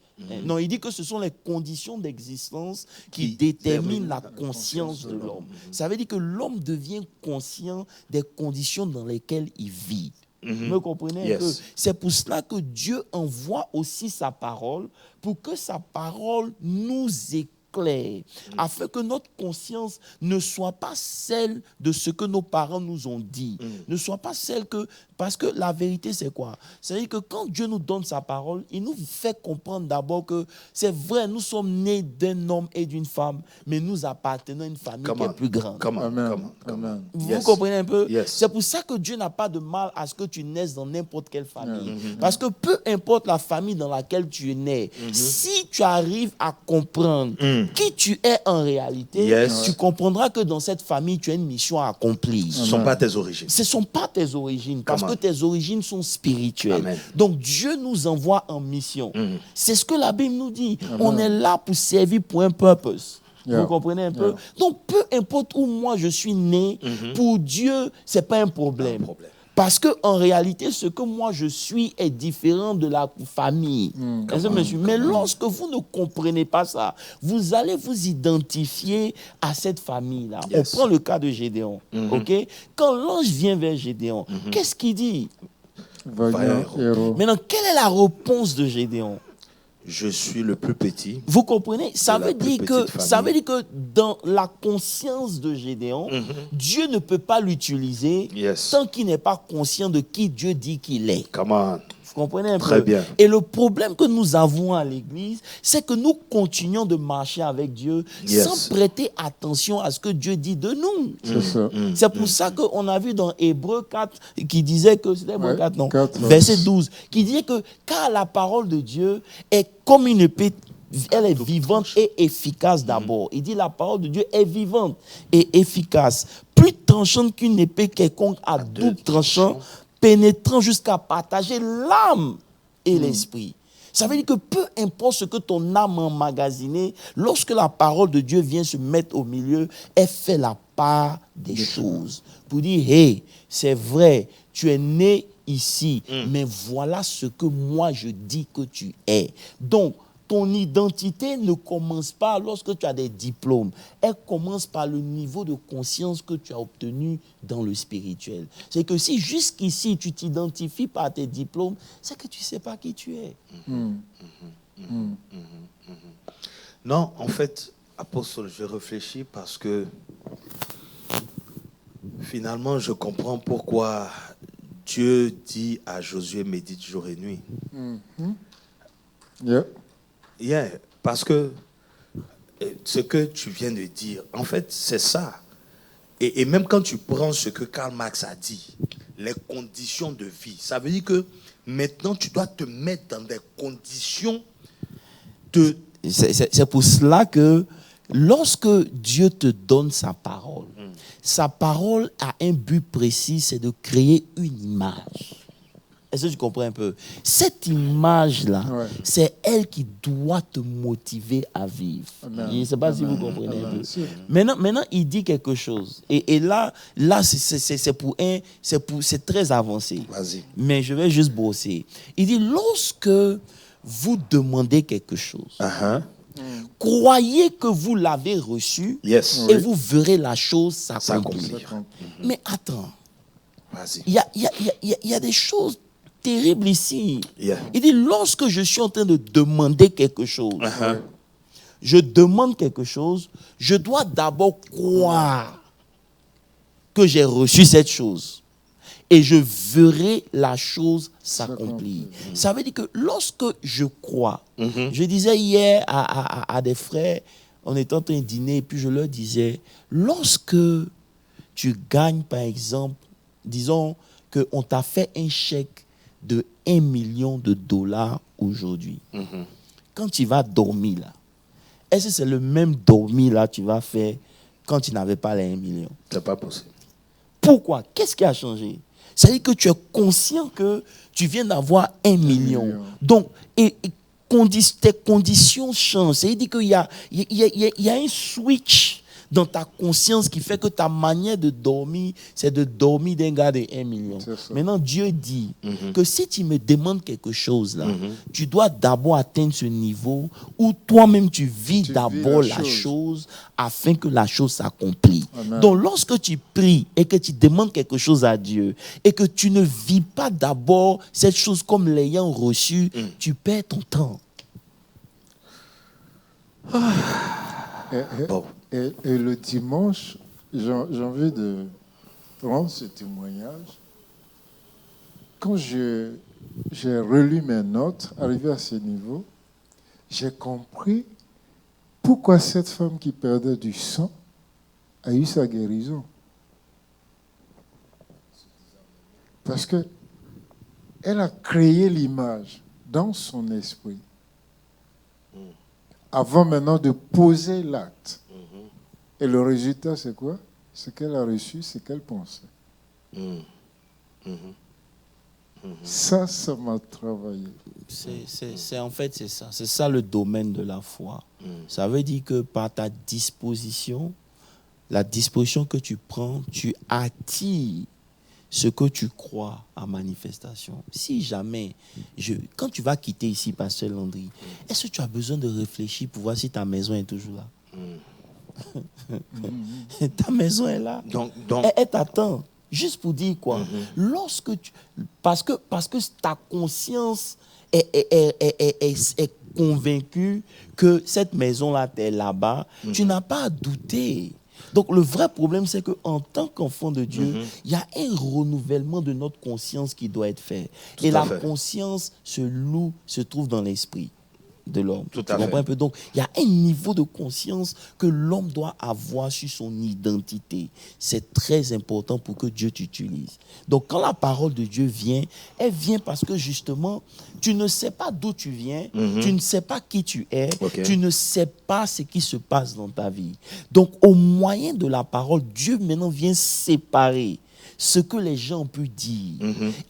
Non, il dit que ce sont les conditions d'existence qui déterminent la conscience de l'homme. Ça veut dire que l'homme devient conscient des conditions dans lesquelles il vit. Vous me comprenez un Yes. peu? C'est pour cela que Dieu envoie aussi sa parole, pour que sa parole nous éclaire, afin que notre conscience ne soit pas celle de ce que nos parents nous ont dit, ne soit pas celle que... Parce que la vérité, c'est quoi? C'est-à-dire que quand Dieu nous donne sa parole, il nous fait comprendre d'abord que c'est vrai, nous sommes nés d'un homme et d'une femme, mais nous appartenons à une famille qui est plus grande. Amen. Amen. Vous Yes. comprenez un peu? Yes. C'est pour ça que Dieu n'a pas de mal à ce que tu naisses dans n'importe quelle famille. Parce que peu importe la famille dans laquelle tu es né, si tu arrives à comprendre qui tu es en réalité, Yes. tu comprendras que dans cette famille, tu as une mission à accomplir. Ce ne sont pas tes origines. Ce ne sont pas tes origines, parce Come on. que tes origines sont spirituelles. Amen. Donc Dieu nous envoie en mission. C'est ce que la Bible nous dit. On est là pour servir pour un purpose. Yeah. Vous comprenez un peu? Donc peu importe où moi je suis né, pour Dieu, ce n'est pas un problème. Un problème. Parce qu'en réalité, ce que moi je suis est différent de la famille. Est-ce que monsieur? Mais lorsque vous ne comprenez pas ça, vous allez vous identifier à cette famille-là. Yes. On prend le cas de Gédéon. Ok? Quand l'ange vient vers Gédéon, qu'est-ce qu'il dit? Vaillant héros. Maintenant, quelle est la réponse de Gédéon? Je suis le plus petit. Vous comprenez? Ça la veut plus dire que, petite ça veut famille. dire que dans la conscience de Gédéon, Dieu ne peut pas l'utiliser Yes. tant qu'il n'est pas conscient de qui Dieu dit qu'il est. Come on. Vous comprenez un Très peu? bien. Et le problème que nous avons à l'église, c'est que nous continuons de marcher avec Dieu Yes. sans prêter attention à ce que Dieu dit de nous. C'est ça. C'est pour ça qu'on a vu dans Hébreux 4 qui disait que, c'était Hébreux Ouais, 4, non, 4, verset 12, qui disait que car la parole de Dieu est comme une épée, elle est vivante et efficace d'abord. Il dit la parole de Dieu est vivante et efficace, plus tranchante qu'une épée quelconque à double tranchant, pénétrant jusqu'à partager l'âme et l'esprit. Ça veut dire que peu importe ce que ton âme a emmagasiné, lorsque la parole de Dieu vient se mettre au milieu, elle fait la part des choses. Pour dire, hey, c'est vrai, tu es né ici, mais voilà ce que moi je dis que tu es. Donc, ton identité ne commence pas lorsque tu as des diplômes. Elle commence par le niveau de conscience que tu as obtenu dans le spirituel. C'est que si jusqu'ici tu t'identifies par tes diplômes, c'est que tu ne sais pas qui tu es. Non, en fait, apôtre, je réfléchis parce que finalement, je comprends pourquoi Dieu dit à Josué, médite jour et nuit. Yeah. Yeah, parce que ce que tu viens de dire, en fait, c'est ça. Et même quand tu prends ce que Karl Marx a dit, les conditions de vie, ça veut dire que maintenant, tu dois te mettre dans des conditions de... C'est pour cela que lorsque Dieu te donne sa parole a un but précis, c'est de créer une image. Est-ce que tu comprends un peu? Cette image-là, c'est elle qui doit te motiver à vivre. Amen. Je ne sais pas si vous comprenez un peu. Si. Maintenant, il dit quelque chose. Et là c'est très avancé. Vas-y. Mais je vais juste bosser. Il dit, lorsque vous demandez quelque chose, croyez que vous l'avez reçu Yes. et vous verrez la chose s'accomplir. S'accomplir. Mais attends, Vas-y. il y a des choses terribles ici. Yeah. Il dit, lorsque je suis en train de demander quelque chose, je demande quelque chose, je dois d'abord croire que j'ai reçu cette chose. Et je verrai la chose s'accomplir. Ça veut dire que lorsque je crois, je disais hier à des frères, on était en train de dîner, et puis je leur disais, lorsque tu gagnes, par exemple, disons qu'on t'a fait un chèque de 1 million de dollars aujourd'hui. Quand tu vas dormir là, est-ce que c'est le même dormir là que tu vas faire quand tu n'avais pas les 1 million? C'est pas possible. Pourquoi? Qu'est-ce qui a changé? C'est-à-dire que tu es conscient que tu viens d'avoir 1 million. Donc, tes conditions changent. C'est-à-dire qu'il y a un switch dans ta conscience qui fait que ta manière de dormir, c'est de dormir d'un gars de 1 million. Maintenant, Dieu dit que si tu me demandes quelque chose, là, tu dois d'abord atteindre ce niveau où toi-même tu vis d'abord la chose afin que la chose s'accomplisse. Donc, lorsque tu pries et que tu demandes quelque chose à Dieu et que tu ne vis pas d'abord cette chose comme l'ayant reçue, tu perds ton temps. Bon. Et le dimanche, j'ai envie de prendre ce témoignage. Quand j'ai relu mes notes, arrivé à ce niveau, j'ai compris pourquoi cette femme qui perdait du sang a eu sa guérison. Parce que elle a créé l'image dans son esprit. avant maintenant de poser l'acte. Et le résultat, c'est quoi? Ce qu'elle a reçu, c'est qu'elle pensait. Ça m'a travaillé. En fait, c'est ça. C'est ça le domaine de la foi. Ça veut dire que par ta disposition, la disposition que tu prends, tu attires ce que tu crois à manifestation. Si jamais, quand tu vas quitter ici, Pasteur Landry, est-ce que tu as besoin de réfléchir pour voir si ta maison est toujours là? Ta maison est là. Donc, Elle t'attend. Juste pour dire quoi? Parce que ta conscience est convaincue que cette maison-là est là-bas, tu n'as pas à douter. Donc le vrai problème, c'est qu'en tant qu'enfant de Dieu, il y a un renouvellement de notre conscience qui doit être fait. Et la conscience se trouve dans l'esprit de l'homme. Tu comprends un peu? Donc, il y a un niveau de conscience que l'homme doit avoir sur son identité. C'est très important pour que Dieu t'utilise. Donc, quand la parole de Dieu vient, elle vient parce que justement, tu ne sais pas d'où tu viens, tu ne sais pas qui tu es, tu ne sais pas ce qui se passe dans ta vie. Donc, au moyen de la parole, Dieu maintenant vient séparer ce que les gens ont pu dire,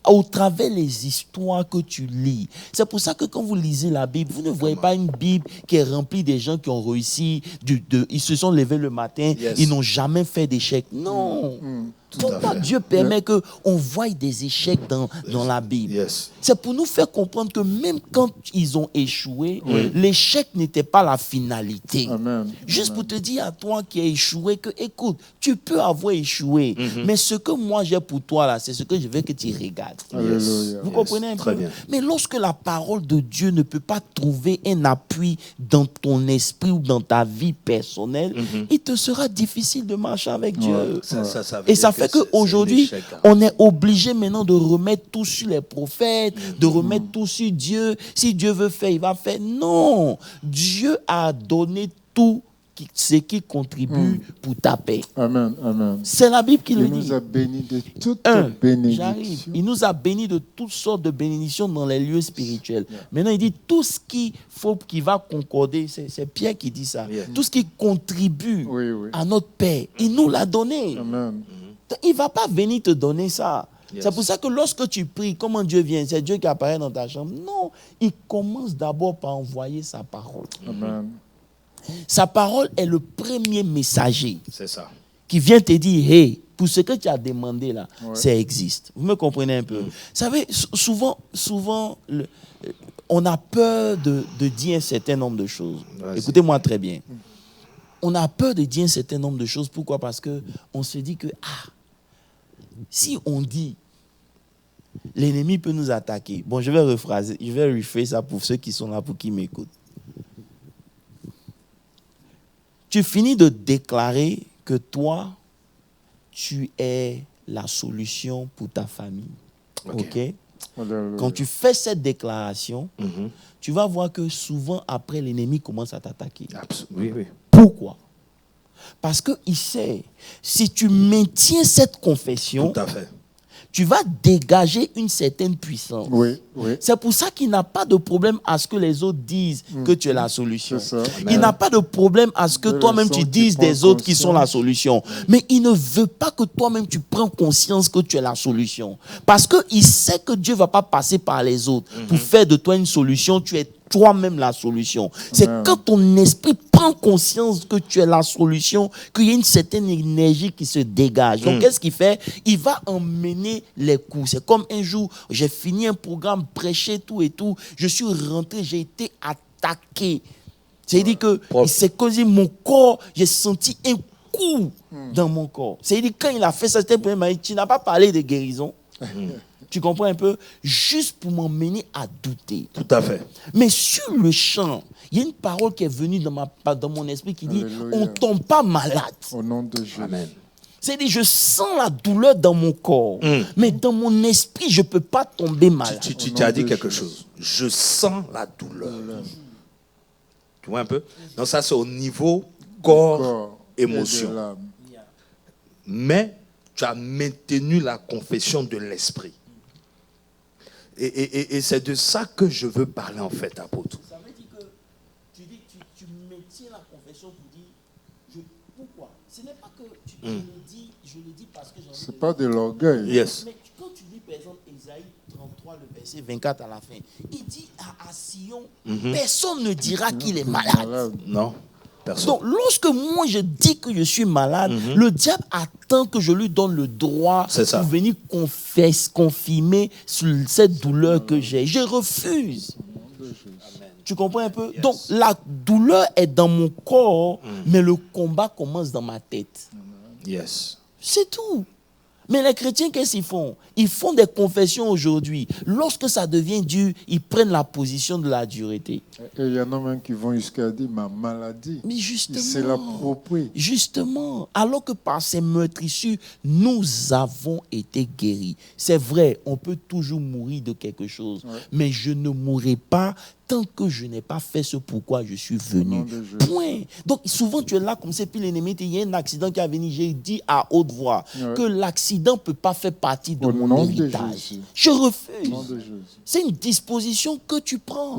au travers les histoires que tu lis. C'est pour ça que quand vous lisez la Bible, vous ne voyez pas une Bible qui est remplie des gens qui ont réussi, ils se sont levés le matin, ils n'ont jamais fait d'échec. Non. Pourquoi Dieu permet qu'on voie des échecs dans la Bible? C'est pour nous faire comprendre que même quand ils ont échoué, l'échec n'était pas la finalité. Juste pour te dire à toi qui as échoué que, écoute, tu peux avoir échoué, mais ce que moi j'ai pour toi là, c'est ce que je veux que tu regardes. Vous comprenez un peu? Très bien. Mais lorsque la parole de Dieu ne peut pas trouver un appui dans ton esprit ou dans ta vie personnelle, il te sera difficile de marcher avec Dieu. Et ça fait qu'aujourd'hui, on est obligé maintenant de remettre tout sur les prophètes, de remettre tout sur Dieu. Si Dieu veut faire, il va faire. Non, Dieu a donné tout ce qui contribue pour ta paix. Amen, amen. C'est la Bible qui le dit. Il nous a bénis de toutes bénédictions. Il nous a bénis de toutes sortes de bénédictions dans les lieux spirituels. Maintenant, il dit tout ce qui va concorder, c'est Pierre qui dit ça. Tout ce qui contribue à notre paix, il nous l'a donné. Amen. Il ne va pas venir te donner ça. C'est pour ça que lorsque tu pries, comment Dieu vient? C'est Dieu qui apparaît dans ta chambre? Non, il commence d'abord par envoyer sa parole. Amen. Sa parole est le premier messager. C'est ça. Qui vient te dire, hey, pour ce que tu as demandé là, ça existe. Vous me comprenez un peu? Vous savez, souvent, on a peur de dire un certain nombre de choses. Écoutez-moi très bien. On a peur de dire un certain nombre de choses. Pourquoi? Parce qu'on se dit que, si on dit, l'ennemi peut nous attaquer. Bon, je vais refaire ça pour ceux qui sont là, pour qui m'écoutent. Tu finis de déclarer que toi, tu es la solution pour ta famille. OK? Quand tu fais cette déclaration, tu vas voir que souvent après, l'ennemi commence à t'attaquer. Oui. Pourquoi? Parce qu'il sait, si tu maintiens cette confession, tout à fait, tu vas dégager une certaine puissance. Oui. C'est pour ça qu'il n'a pas de problème à ce que les autres disent que tu es la solution. Il n'a pas de problème à ce que toi-même tu dises des autres qui sont la solution. Mais il ne veut pas que toi-même tu prends conscience que tu es la solution. Parce qu'il sait que Dieu ne va pas passer par les autres pour faire de toi une solution. Tu es toi-même la solution. C'est quand ton esprit prend conscience que tu es la solution, qu'il y a une certaine énergie qui se dégage. Donc, qu'est-ce qu'il fait? Il va emmener les coups. C'est comme un jour, j'ai fini un programme, prêché, tout et tout. Je suis rentré, j'ai été attaqué. C'est-à-dire que c'est comme si mon corps, j'ai senti un coup dans mon corps. C'est-à-dire quand il a fait ça, c'était pour moi, tu n'as pas parlé de guérison. Tu comprends un peu? Juste pour m'emmener à douter. Tout à fait. Mais sur le champ, il y a une parole qui est venue dans mon esprit qui dit, Alléluia. on ne tombe pas malade. Au nom de Jésus. Amen. C'est-à-dire, je sens la douleur dans mon corps, mais dans mon esprit, je ne peux pas tomber malade. Tu as dit quelque chose. Je sens la douleur. Tu vois un peu? Donc ça, c'est au niveau corps, émotion. Mais tu as maintenu la confession de l'esprit. Et c'est de ça que je veux parler en fait, apôtre. Ça veut dire que tu ce n'est pas que je le dis parce que Ce n'est pas de l'orgueil. Yes. Mais quand tu lis par exemple Ésaïe 33, le verset 24 à la fin, il dit à Sion, personne ne dira qu'il est malade. Non, personne. Donc, lorsque moi je dis que je suis malade, le diable attend que je lui donne le droit pour venir confirmer sur cette douleur que j'ai. Je refuse. Amen. Tu comprends un peu? Yes. Donc, la douleur est dans mon corps, mais le combat commence dans ma tête. Yes. C'est tout. Mais les chrétiens, qu'est-ce qu'ils font? Ils font des confessions aujourd'hui. Lorsque ça devient dur, ils prennent la position de la dureté. Et il y en a même qui vont jusqu'à dire ma maladie. Mais justement, c'est l'approprié. Justement, alors que par ces meurtrissures, nous avons été guéris. C'est vrai, on peut toujours mourir de quelque chose, mais je ne mourrai pas tant que je n'ai pas fait ce pourquoi je suis venu. Point. Donc souvent tu es là comme ça, puis l'ennemi, il y a un accident qui a venu, j'ai dit à haute voix que l'accident ne peut pas faire partie de mon héritage. Je refuse. C'est une disposition que tu prends.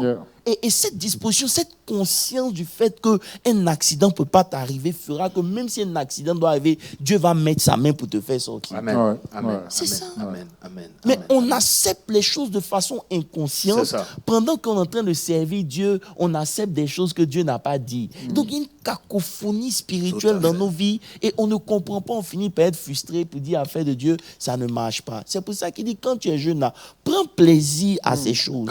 Et cette disposition, cette conscience du fait qu'un accident ne peut pas t'arriver fera que même si un accident doit arriver, Dieu va mettre sa main pour te faire sortir. Amen. Amen. C'est ça. Amen. Amen. Mais on accepte les choses de façon inconsciente. Pendant qu'on est en train de servir Dieu, on accepte des choses que Dieu n'a pas dit. Donc il y a une cacophonie spirituelle dans nos vies et on ne comprend pas, on finit par être frustré pour dire affaire de Dieu, ça ne marche pas. C'est pour ça qu'il dit quand tu es jeune là, prends plaisir à ces choses.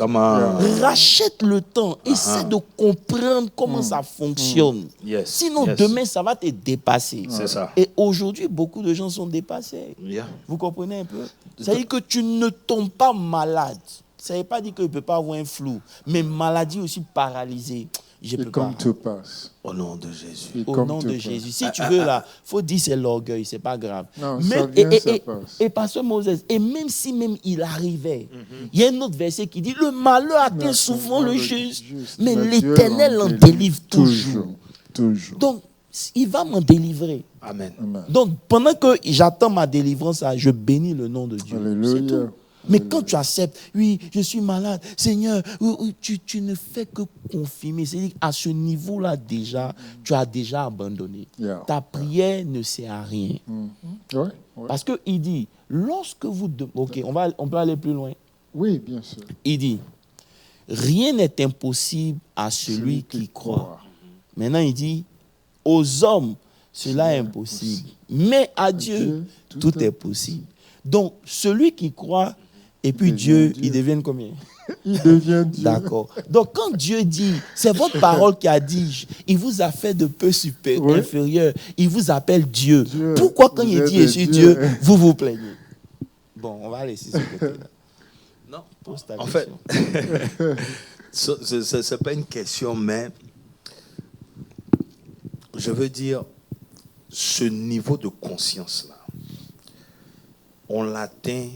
Rachète le temps, essaie de comprendre comment ça fonctionne. Sinon demain ça va te dépasser. C'est ça. Et aujourd'hui beaucoup de gens sont dépassés. Vous comprenez un peu? C'est-à-dire que tu ne tombes pas malade. Ça ne veut pas dire qu'il ne peut pas avoir un flou. Mais maladie aussi paralysée. Je peux comme pas. tu passes. Au nom de Jésus. Au nom de Jésus. Si tu veux là, il faut dire c'est l'orgueil, c'est pas grave. Non, même, ça vient, ça passe. Et pasteur Moses, et même si même il arrivait, il y a un autre verset qui dit le malheur atteint souvent le juste, mais l'Éternel en délivre toujours. Donc, il va m'en délivrer. Amen. Donc, pendant que j'attends ma délivrance, je bénis le nom de Dieu. C'est tout. Mais quand tu acceptes, oui, je suis malade, Seigneur, tu ne fais que confirmer. C'est-à-dire qu'à ce niveau-là, déjà, tu as déjà abandonné. Ta prière ne sert à rien. Parce qu'il dit, lorsque vous... Ok, on peut aller plus loin. Oui, bien sûr. Il dit, rien n'est impossible à celui qui croit. Maintenant, il dit, aux hommes, cela est impossible. Mais à Dieu, tout est possible. Donc, celui qui croit, et puis Dieu, il devient combien? Il devient Dieu. D'accord. Donc, quand Dieu dit, c'est votre parole qui a dit, il vous a fait de peu inférieur, il vous appelle Dieu. Pourquoi quand il dit, je suis Dieu, vous vous plaignez? Bon, on va laisser ce côté-là. Non, pose ta en question. fait, ce n'est pas une question, mais je veux dire, ce niveau de conscience-là, on l'atteint,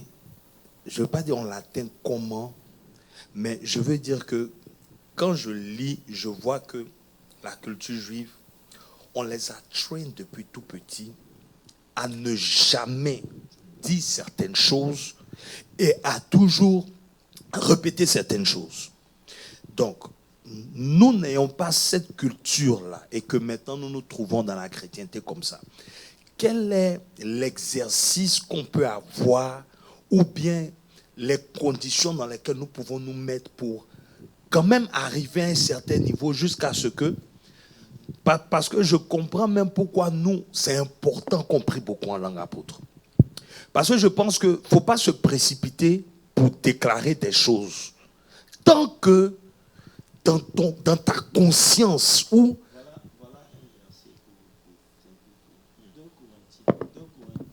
je ne veux pas dire on l'atteint comment, mais je veux dire que quand je lis, je vois que la culture juive, on les a trainés depuis tout petit à ne jamais dire certaines choses et à toujours répéter certaines choses. Donc, nous n'ayons pas cette culture-là et que maintenant nous nous trouvons dans la chrétienté comme ça. Quel est l'exercice qu'on peut avoir ou bien les conditions dans lesquelles nous pouvons nous mettre pour quand même arriver à un certain niveau jusqu'à ce que... Parce que je comprends même pourquoi nous, c'est important qu'on prie beaucoup en langue apôtre. Parce que je pense qu'il ne faut pas se précipiter pour déclarer des choses. Tant que dans ta conscience ou... Voilà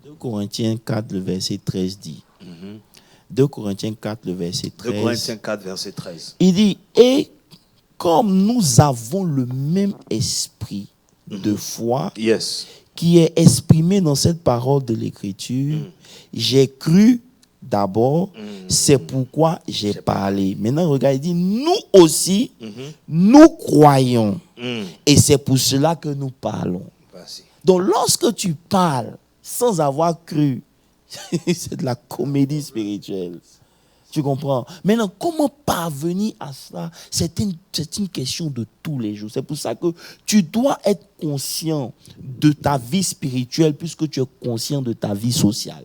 2 Corinthiens 4, le verset 13 dit. 2 Corinthiens 4, le verset 13. 2 Corinthiens 4, verset 13. Il dit, et comme nous avons le même esprit de foi qui est exprimé dans cette parole de l'Écriture, j'ai cru d'abord, c'est pourquoi j'ai parlé. Maintenant, regarde, il dit, nous aussi, nous croyons. Et c'est pour cela que nous parlons. Donc, lorsque tu parles sans avoir cru, c'est de la comédie spirituelle. Tu comprends? Maintenant, comment parvenir à cela? C'est une question de tous les jours. C'est pour ça que tu dois être conscient de ta vie spirituelle puisque tu es conscient de ta vie sociale.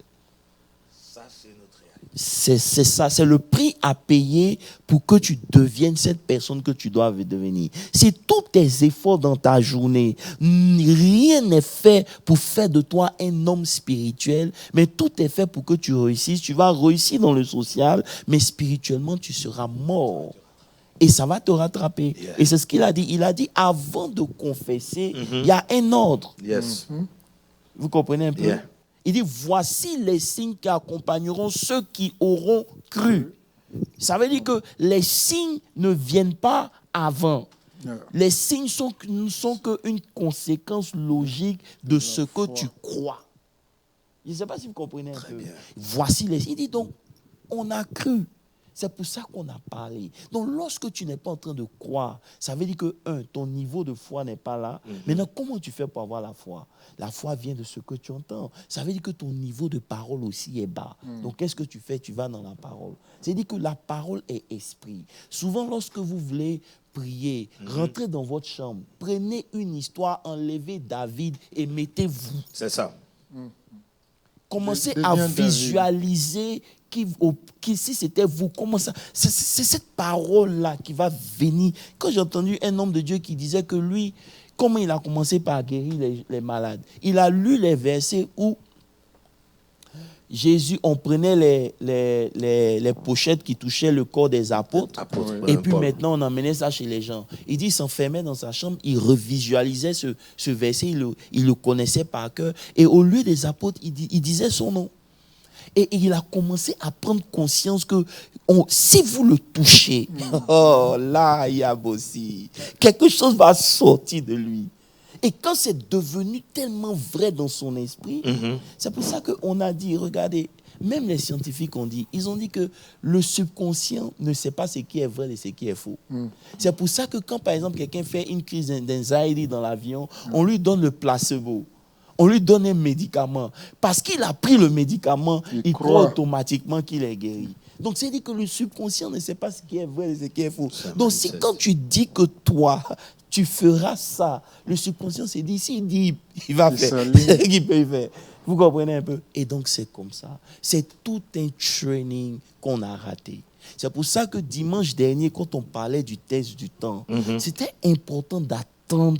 Ça, c'est notre réalité. C'est ça, c'est le prix à payer pour que tu deviennes cette personne que tu dois devenir. Si tous tes efforts dans ta journée, rien n'est fait pour faire de toi un homme spirituel, mais tout est fait pour que tu réussisses. Tu vas réussir dans le social, mais spirituellement, tu seras mort. Et ça va te rattraper. Yeah. Et c'est ce qu'il a dit. Il a dit, avant de confesser, il y a un ordre. Yes. Vous comprenez un peu? Yeah. Il dit, voici les signes qui accompagneront ceux qui auront cru. Ça veut dire que les signes ne viennent pas avant. Les signes ne sont qu'une conséquence logique de ce que tu crois. Je ne sais pas si vous comprenez un peu. bien. Voici les signes. Il dit donc, on a cru. C'est pour ça qu'on a parlé. Donc, lorsque tu n'es pas en train de croire, ça veut dire que, ton niveau de foi n'est pas là. Maintenant, comment tu fais pour avoir la foi? La foi vient de ce que tu entends. Ça veut dire que ton niveau de parole aussi est bas. Donc, qu'est-ce que tu fais? Tu vas dans la parole. C'est-à-dire que la parole est esprit. Souvent, lorsque vous voulez prier, rentrez dans votre chambre, prenez une histoire, enlevez David et mettez-vous. C'est ça. Commencez à visualiser si c'était vous, comment ça. C'est cette parole-là qui va venir. Quand j'ai entendu un homme de Dieu qui disait que lui, comment il a commencé par guérir les malades, il a lu les versets où Jésus, on prenait les pochettes qui touchaient le corps des apôtres, et puis maintenant on emmenait ça chez les gens. Il dit, il s'enfermait dans sa chambre, il revisualisait ce verset, il le connaissait par cœur, et au lieu des apôtres, il disait son nom. Et il a commencé à prendre conscience que si vous le touchez, oh là, il y a aussi quelque chose va sortir de lui. Et quand c'est devenu tellement vrai dans son esprit, c'est pour ça qu'on a dit, regardez, même les scientifiques ont dit, ils ont dit que le subconscient ne sait pas ce qui est vrai et ce qui est faux. C'est pour ça que quand, par exemple, quelqu'un fait une crise d'anxiety dans l'avion, on lui donne le placebo. On lui donne un médicament. Parce qu'il a pris le médicament, il croit automatiquement qu'il est guéri. Donc, c'est-à-dire que le subconscient ne sait pas ce qui est vrai et ce qui est faux. Donc, si quand tu dis que toi, tu feras ça, le subconscient s'est dit, s'il dit, il va faire. Il peut faire. Vous comprenez un peu? Et donc, c'est comme ça. C'est tout un training qu'on a raté. C'est pour ça que dimanche dernier, quand on parlait du test du temps, c'était important d'attendre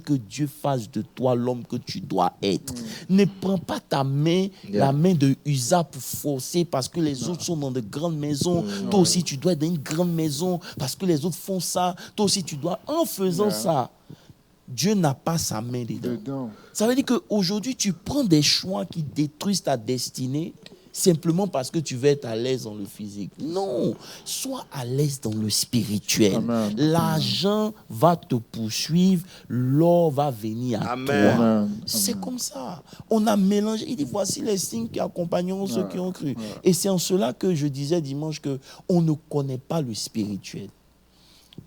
que Dieu fasse de toi l'homme que tu dois être. Ne prends pas ta main, la main de Usa pour forcer parce que les autres sont dans de grandes maisons. Toi aussi, tu dois être dans une grande maison parce que les autres font ça. Toi aussi, tu dois, en faisant ça, Dieu n'a pas sa main dedans. Ça veut dire qu'aujourd'hui, tu prends des choix qui détruisent ta destinée simplement parce que tu veux être à l'aise dans le physique. Non, sois à l'aise dans le spirituel. Amen. L'argent va te poursuivre, l'or va venir à toi. Amen. C'est comme ça. On a mélangé. Il dit, voici les signes qui accompagneront ceux qui ont cru. Et c'est en cela que je disais dimanche qu'on ne connaît pas le spirituel.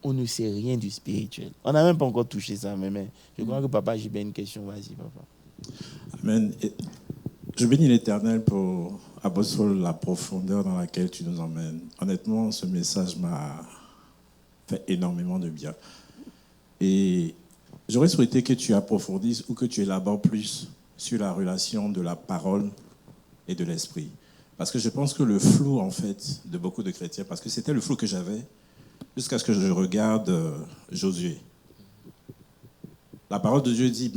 On ne sait rien du spirituel. On n'a même pas encore touché ça, mais je crois que papa, j'ai bien une question. Vas-y, papa. Amen. Je bénis l'Éternel pour Apostole, la profondeur dans laquelle tu nous emmènes. Honnêtement, ce message m'a fait énormément de bien. Et j'aurais souhaité que tu approfondisses ou que tu élabores plus sur la relation de la parole et de l'esprit. Parce que je pense que le flou, en fait, de beaucoup de chrétiens, parce que c'était le flou que j'avais jusqu'à ce que je regarde Josué. La parole de Dieu dit,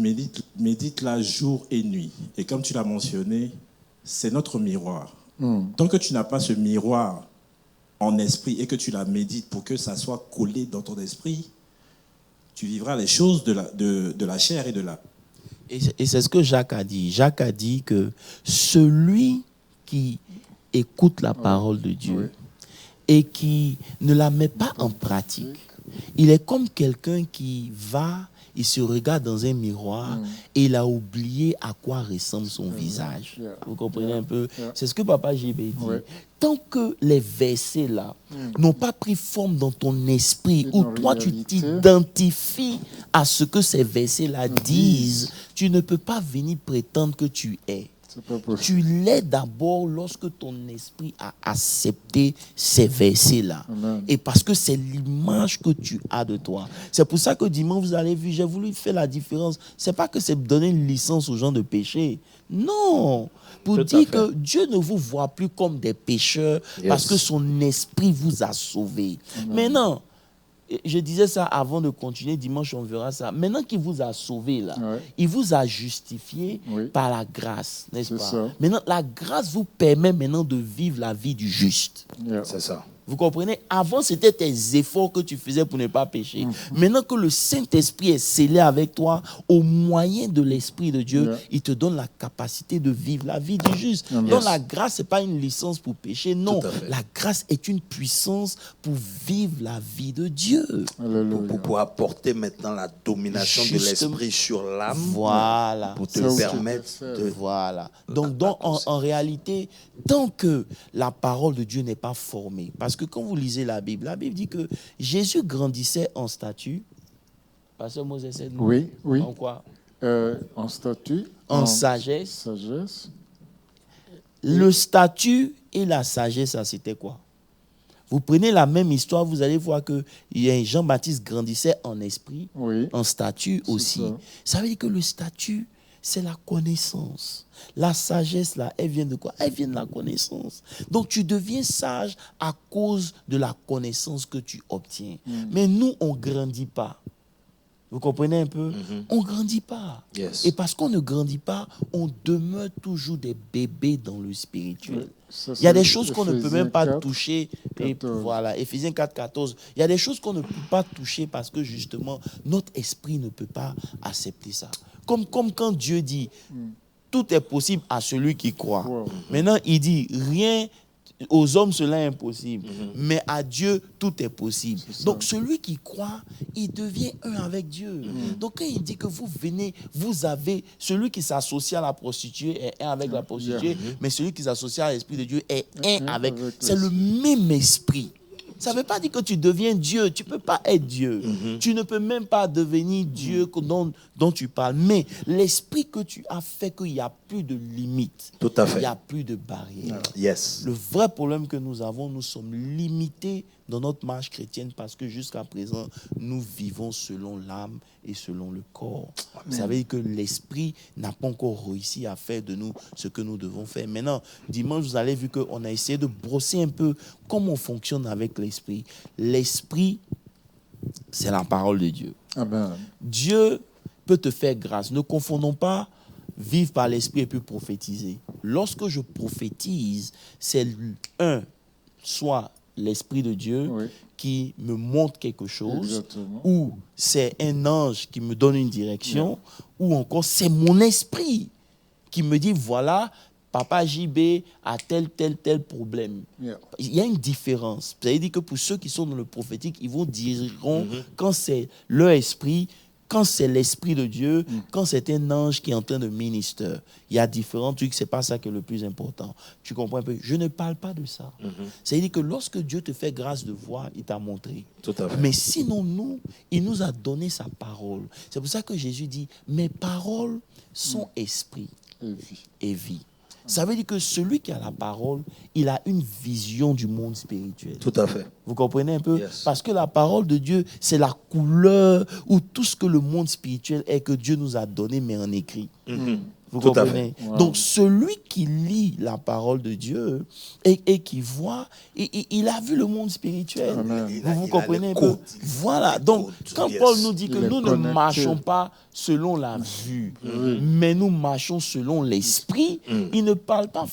médite-la jour et nuit. Et comme tu l'as mentionné, c'est notre miroir. Tant que tu n'as pas ce miroir en esprit et que tu la médites pour que ça soit collé dans ton esprit, tu vivras les choses de la chair et de l'âme. Et c'est ce que Jacques a dit. Jacques a dit que celui qui écoute la parole de Dieu et qui ne la met pas en pratique, il est comme quelqu'un qui va... Il se regarde dans un miroir et il a oublié à quoi ressemble son visage. Vous comprenez un peu? C'est ce que papa JB dit. Tant que les versets là n'ont pas pris forme dans ton esprit, où toi tu t'identifies à ce que ces versets là disent, tu ne peux pas venir prétendre que tu es. C'est pas possible. Tu l'es d'abord lorsque ton esprit a accepté ces versets-là. Amen. Et parce que c'est l'image que tu as de toi. C'est pour ça que dimanche, vous avez vu, j'ai voulu faire la différence. C'est pas que c'est donner une licence aux gens de pécher. Non. Pour Tout à dire fait. que Dieu ne vous voit plus comme des pécheurs parce que son esprit vous a sauvés. Maintenant, je disais ça avant de continuer, dimanche on verra ça. Maintenant qu'il vous a sauvé là, Ouais. il vous a justifié Oui. par la grâce, n'est-ce C'est pas? ça. Maintenant, la grâce vous permet maintenant de vivre la vie du juste. Yeah. C'est ça. Vous comprenez? Avant, c'était tes efforts que tu faisais pour ne pas pécher. Maintenant que le Saint-Esprit est scellé avec toi, au moyen de l'Esprit de Dieu, Yeah. il te donne la capacité de vivre la vie du juste. Amen. Donc la grâce, ce n'est pas une licence pour pécher. Non, Tout à fait. la grâce est une puissance pour vivre la vie de Dieu. Alléluia. Pour pouvoir porter maintenant la domination de Justement. l'esprit sur l'âme. Voilà. Pour te Ça aussi, permettre c'est de... Voilà. Donc, en réalité, tant que la parole de Dieu n'est pas formée, parce que quand vous lisez la Bible dit que Jésus grandissait en statut. Pasteur Moses, aide-nous. Oui, oui. En quoi? En statut. En sagesse. Sagesse. Le statut et la sagesse, ça c'était quoi? Vous prenez la même histoire, vous allez voir que Jean-Baptiste grandissait en esprit, Oui. en statut C'est aussi. ça. Ça veut dire que le statut, c'est la connaissance. La sagesse, là, elle vient de quoi? Elle vient de la connaissance. Donc, tu deviens sage à cause de la connaissance que tu obtiens. Mais nous, on ne grandit pas. Vous comprenez un peu? On ne grandit pas. Yes. Et parce qu'on ne grandit pas, on demeure toujours des bébés dans le spirituel. Ça, Il y a c'est des choses qu'on ne peut même pas 4, toucher. Et 14. voilà, Éphésiens 4, 14. Il y a des choses qu'on ne peut pas toucher parce que justement, notre esprit ne peut pas accepter ça. Comme quand Dieu dit, tout est possible à celui qui croit. Wow. Maintenant, il dit, rien aux hommes cela est impossible, mais à Dieu tout est possible. C'est ça. Donc celui qui croit, il devient un avec Dieu. Donc quand il dit que vous venez, vous avez celui qui s'associe à la prostituée est un avec la prostituée, mais celui qui s'associe à l'esprit de Dieu est un avec. C'est le même esprit. Ça ne veut pas dire que tu deviens Dieu. Tu ne peux pas être Dieu. Tu ne peux même pas devenir Dieu dont tu parles. Mais l'esprit que tu as fait qu'il n'y a plus de limites. Tout à Il fait. n'y a plus de barrières. Yes. Le vrai problème que nous avons, nous sommes limités dans notre marche chrétienne parce que jusqu'à présent, nous vivons selon l'âme et selon le corps. Ça veut dire que l'esprit n'a pas encore réussi à faire de nous ce que nous devons faire. Maintenant, dimanche, vous avez vu qu'on a essayé de brosser un peu comment on fonctionne avec l'esprit. L'esprit, c'est la parole de Dieu. Amen. Dieu peut te faire grâce. Ne confondons pas vivre par l'esprit et puis prophétiser. Lorsque je prophétise, c'est soit l'esprit de Dieu Oui. qui me montre quelque chose, Exactement. ou c'est un ange qui me donne une direction, ou encore c'est mon esprit qui me dit voilà, papa JB a tel problème. Yeah. Il y a une différence. Ça veut dire que pour ceux qui sont dans le prophétique, ils diront quand c'est leur esprit, quand c'est l'esprit de Dieu, quand c'est un ange qui est en train de ministrer. Il y a différents trucs, c'est pas ça qui est le plus important. Tu comprends un peu? Je ne parle pas de ça. C'est-à-dire que lorsque Dieu te fait grâce de voir, il t'a montré. Tout à fait. Mais sinon, il nous a donné sa parole. C'est pour ça que Jésus dit, mes paroles sont esprit Et vie. et vie. Ça veut dire que celui qui a la parole, il a une vision du monde spirituel. Tout à fait. Vous comprenez un peu? Yes. Parce que la parole de Dieu, c'est la couleur ou tout ce que le monde spirituel est que Dieu nous a donné, mais en écrit. Vous Tout à comprenez? fait. Wow. Donc, celui qui lit la parole de Dieu et qui voit, il a vu le monde spirituel. Amen. Il a- Vous il a comprenez les un peu? codes. Voilà. Les Donc, codes, quand yes. Paul nous dit que Il est nous ne connecté. marchons pas selon la vue, mais nous marchons selon l'esprit, il ne parle pas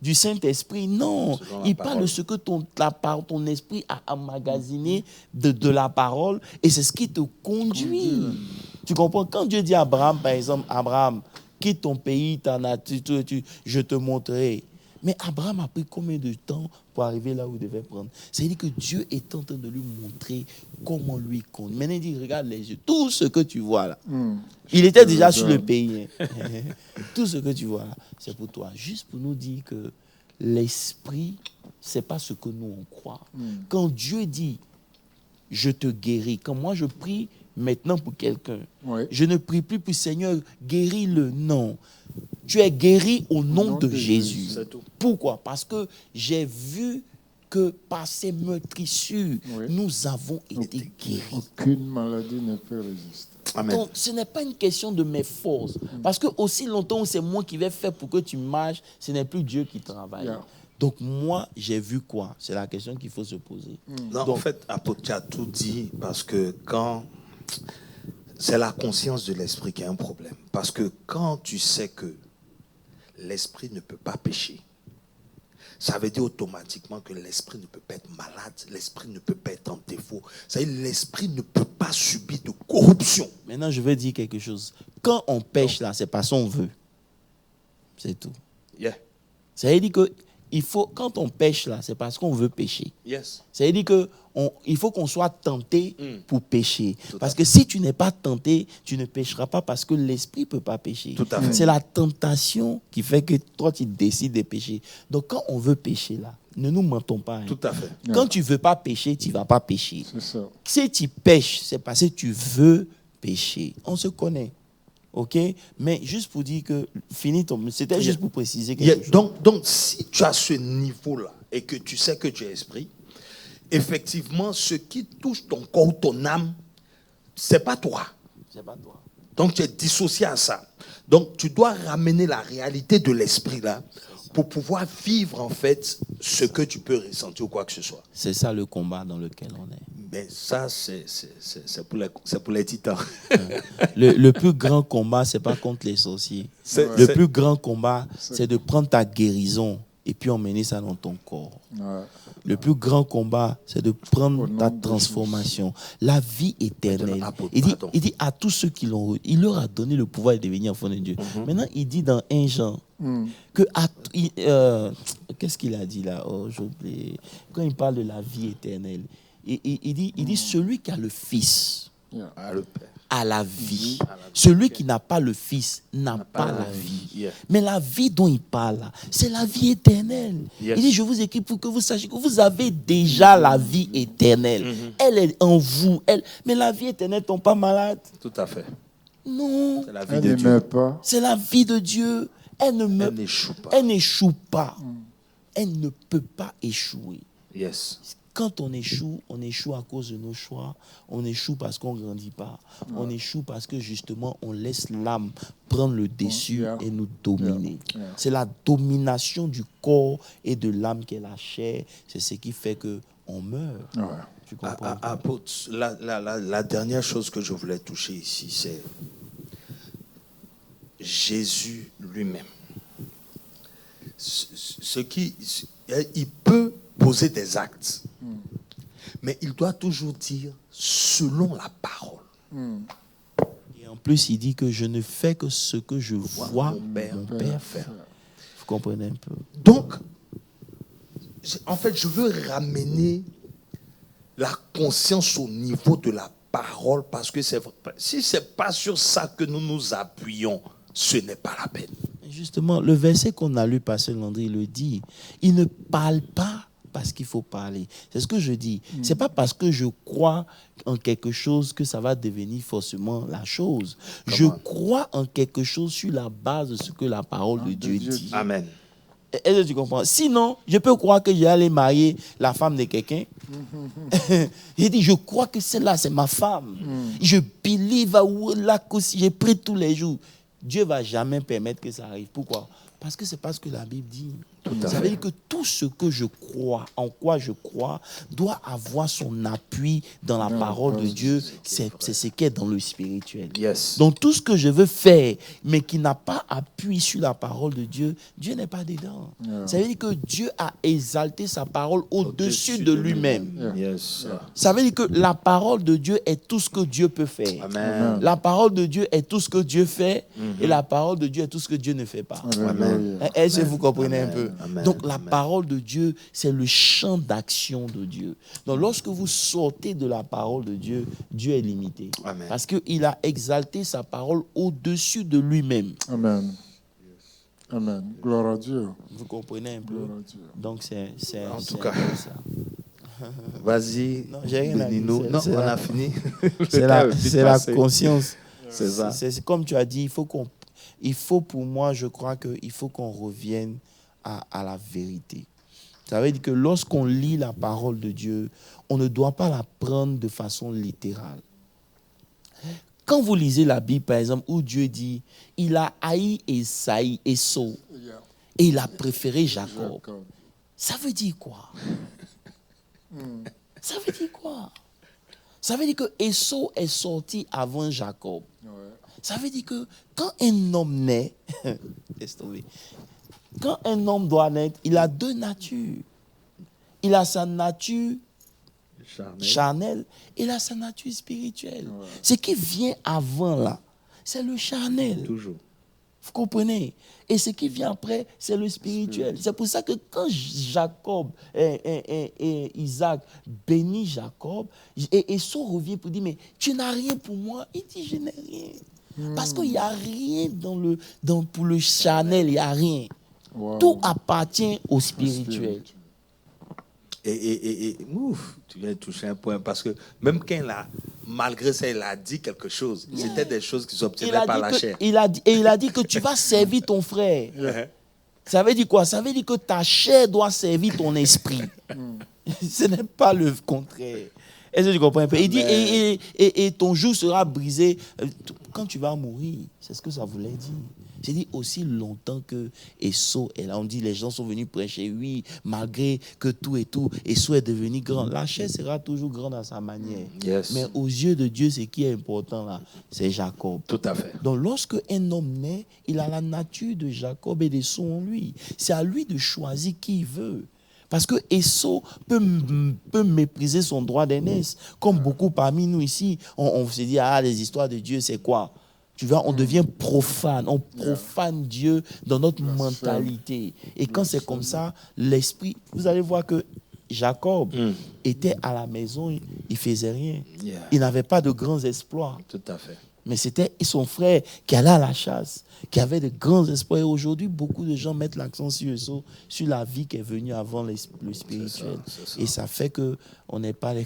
du Saint-Esprit. Non. Selon la Il parle de parole. ce que ton esprit a emmagasiné de la parole et c'est ce qui te conduit. Tu comprends? Quand Dieu dit à Abraham, par exemple, Abraham, quitte ton pays, ta nature, je te montrerai. Mais Abraham a pris combien de temps pour arriver là où il devait prendre? C'est-à-dire que Dieu est en train de lui montrer comment lui conduire. Maintenant, il dit, regarde les yeux, tout ce que tu vois là. Il était déjà sur le pays. Hein. Tout ce que tu vois là, c'est pour toi. Juste pour nous dire que l'esprit, c'est pas ce que nous on croit. Quand Dieu dit, je te guéris, quand moi je prie maintenant pour quelqu'un, Oui. je ne prie plus pour Seigneur, guéris-le. Non. tu es guéri au nom de Jésus. Jésus. C'est tout. Pourquoi? Parce que j'ai vu que par ces meurtrissures, Oui. nous avons été guéris. Aucune maladie ne peut résister. Amen. Donc, ce n'est pas une question de mes forces. Parce que aussi longtemps où c'est moi qui vais faire pour que tu marches, ce n'est plus Dieu qui travaille. Yeah. Donc, moi, j'ai vu quoi? C'est la question qu'il faut se poser. Non, en fait, apôtre, tu as tout dit parce que quand c'est la conscience de l'esprit qui a un problème. Parce que quand tu sais que l'esprit ne peut pas pécher, ça veut dire automatiquement que l'esprit ne peut pas être malade, l'esprit ne peut pas être en défaut. Ça veut dire que l'esprit ne peut pas subir de corruption. Maintenant, je veux dire quelque chose. Quand on pêche là, c'est parce qu'on veut. C'est tout. Yeah. Ça veut dire que quand on pêche là, c'est parce qu'on veut pêcher. Yes. Ça veut dire qu'il faut qu'on soit tenté pour pécher. Tout à Parce fait. que si tu n'es pas tenté, tu ne pécheras pas parce que l'esprit ne peut pas pécher. Tout à fait. C'est la tentation qui fait que toi, tu décides de pécher. Donc, quand on veut pécher là, ne nous mentons pas. Hein. Tout à fait. Quand tu ne veux pas pécher, tu ne vas pas pécher. C'est ça. Si tu pêches, c'est parce que tu veux pécher. On se connaît. OK? Mais juste pour dire que, c'était juste pour préciser quelque Yeah. chose. Donc, si tu as ce niveau-là et que tu sais que tu es esprit, effectivement, ce qui touche ton corps ou ton âme, c'est pas toi. C'est pas toi. Donc, tu es dissocié à ça. Donc, tu dois ramener la réalité de l'esprit là pour pouvoir vivre en fait ce que tu peux ressentir ou quoi que ce soit. C'est ça le combat dans lequel on est. Mais ça, c'est pour les titans. Le plus grand combat, ce n'est pas contre les sorciers. Le plus grand combat, c'est de prendre ta guérison et puis emmener ça dans ton corps. Ouais. Le plus grand combat, c'est de Au prendre nom ta de transformation. La vie éternelle. Pardon. Il dit à tous ceux qui l'ont, il leur a donné le pouvoir de devenir enfants de Dieu. Maintenant, il dit dans 1 Jean que qu'est-ce qu'il a dit là? Oh, j'ai oublié. Quand il parle de la vie éternelle, il dit celui qui a le Fils Yeah. Ah, le Père. a la vie. Celui qui n'a pas le Fils n'a pas la vie. Yeah. Mais la vie dont il parle, là, c'est la vie éternelle. Yes. Il dit, je vous écris pour que vous sachiez que vous avez déjà la vie éternelle. Elle est en vous. Mais la vie éternelle ne tombe pas malade. Tout à fait. Non. C'est la vie Elle de ne Dieu. meurt pas. C'est la vie de Dieu. Elle ne meurt. Elle n'échoue pas. Elle n'échoue pas. Elle ne peut pas échouer. Yes. Quand on échoue à cause de nos choix, on échoue parce qu'on ne grandit pas. On échoue parce que justement, on laisse l'âme prendre le dessus Yeah. et nous dominer. Yeah. C'est la domination du corps et de l'âme qui est la chair. C'est ce qui fait qu'on meurt. Ouais. Tu comprends? Apôtre, la dernière chose que je voulais toucher ici, c'est Jésus lui-même. Il peut poser des actes, mais il doit toujours dire selon la parole. Et en plus, il dit que je ne fais que ce que je vois mon Père faire. Vous comprenez un peu? Donc, en fait, je veux ramener la conscience au niveau de la parole parce que c'est vrai. Si ce n'est pas sur ça que nous nous appuyons, ce n'est pas la peine. Justement, le verset qu'on a lu, Pasteur Landry le dit. Il ne parle pas parce qu'il faut parler. C'est ce que je dis. C'est pas parce que je crois en quelque chose que ça va devenir forcément la chose. Je crois en quelque chose sur la base de ce que la parole de Dieu dit. Amen. Est-ce que tu comprends? Sinon, je peux croire que j'ai allé marier la femme de quelqu'un. J'ai dit, je crois que celle-là, c'est ma femme. Je believe là aussi, j'ai pris tous les jours. Dieu ne va jamais permettre que ça arrive. Pourquoi? Parce que c'est pas ce que la Bible dit. Ça veut dire que tout ce que je crois, en quoi je crois, doit avoir son appui dans la parole de Dieu. C'est ce qui est dans le spirituel. Yes. Donc tout ce que je veux faire, mais qui n'a pas appui sur la parole de Dieu, Dieu n'est pas dedans. Ça veut dire que Dieu a exalté sa parole au-dessus de lui-même. Yes. Ça veut dire que la parole de Dieu est tout ce que Dieu peut faire. Amen. La parole de Dieu est tout ce que Dieu fait et la parole de Dieu est tout ce que Dieu ne fait pas. Amen. Est-ce que vous comprenez un peu? Amen. Donc la Amen. parole de Dieu, c'est le champ d'action de Dieu. Donc lorsque vous sortez de la parole de Dieu, Dieu est limité. Amen. Parce qu'il a exalté sa parole au-dessus de lui-même. Amen. Amen. Gloire à Dieu. Vous comprenez un peu? Gloire à Dieu. Donc c'est En tout c'est cas. un peu ça. Vas-y, Non, j'ai rien à dire. bénis-nous. Non, on a fini. C'est la conscience. C'est ça. C'est comme tu as dit, il faut qu'on... il faut pour moi, je crois qu'il faut qu'on revienne à la vérité. Ça veut dire que lorsqu'on lit la parole de Dieu, on ne doit pas la prendre de façon littérale. Quand vous lisez la Bible, par exemple, où Dieu dit « Il a haï Esau et il a préféré Jacob », ça veut dire quoi? Ça veut dire quoi? Ça veut dire que Esau est sorti avant Jacob. Ça veut dire que quand un homme naît, laisse tomber. Quand un homme doit naître, il a deux natures. Il a sa nature charnelle et il a sa nature spirituelle. Ce qui vient avant là, c'est le charnel. Toujours. Vous comprenez? Et ce qui vient après, c'est le spirituel. C'est pour ça que quand Jacob et Isaac bénissent Jacob, et Esau revient pour dire, mais tu n'as rien pour moi. Il dit, je n'ai rien. Parce qu'il n'y a rien pour le charnel, il n'y a rien. Tout appartient au spirituel. Et ouf, tu viens de toucher un point, parce que même quand malgré ça, il a dit quelque chose. C'était des choses qui s'obtenaient par la chair. Il a dit que tu vas servir ton frère. Ça veut dire quoi? Ça veut dire que ta chair doit servir ton esprit. Ce n'est pas le contraire. Est-ce que tu comprends un peu? Il dit, et ton joug sera brisé. Quand tu vas mourir, c'est ce que ça voulait dire. J'ai dit aussi longtemps que Esau est là. On dit les gens sont venus prêcher. Oui, malgré que tout et tout, Esau est devenu grand. La chair sera toujours grande à sa manière. Yes. Mais aux yeux de Dieu, ce qui est important là, c'est Jacob. Tout à fait. Donc lorsque un homme naît, il a la nature de Jacob et d'Esau en lui. C'est à lui de choisir qui il veut. Parce que Esau peut mépriser son droit d'aînesse. Comme beaucoup parmi nous ici, on se dit, ah, les histoires de Dieu, c'est quoi? Tu vois, on devient profane. On profane Dieu dans notre mentalité. Et quand c'est comme ça, l'esprit... Vous allez voir que Jacob était à la maison, il faisait rien. Il n'avait pas de grands exploits. Tout à fait. Mais c'était son frère qui allait à la chasse, qui avait de grands espoirs. Et aujourd'hui, beaucoup de gens mettent l'accent sur la vie qui est venue avant le spirituel. C'est ça. Et ça fait qu'on n'est pas les...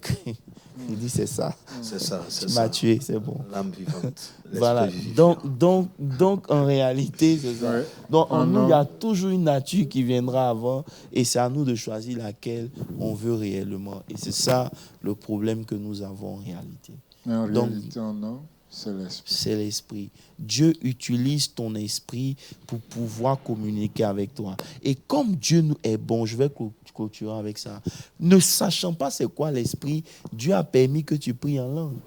Il dit c'est ça. C'est ça. Tu m'as tué, c'est bon. L'âme vivante. Voilà. Donc, en réalité, c'est ça. Donc, en nous, il y a toujours une nature qui viendra avant. Et c'est à nous de choisir laquelle on veut réellement. Et c'est ça le problème que nous avons en réalité. Mais en réalité, en nous, c'est l'esprit. C'est l'esprit. Dieu utilise ton esprit pour pouvoir communiquer avec toi. Et comme Dieu nous est bon, je vais clôturer avec ça. Ne sachant pas c'est quoi l'esprit, Dieu a permis que tu pries en langue.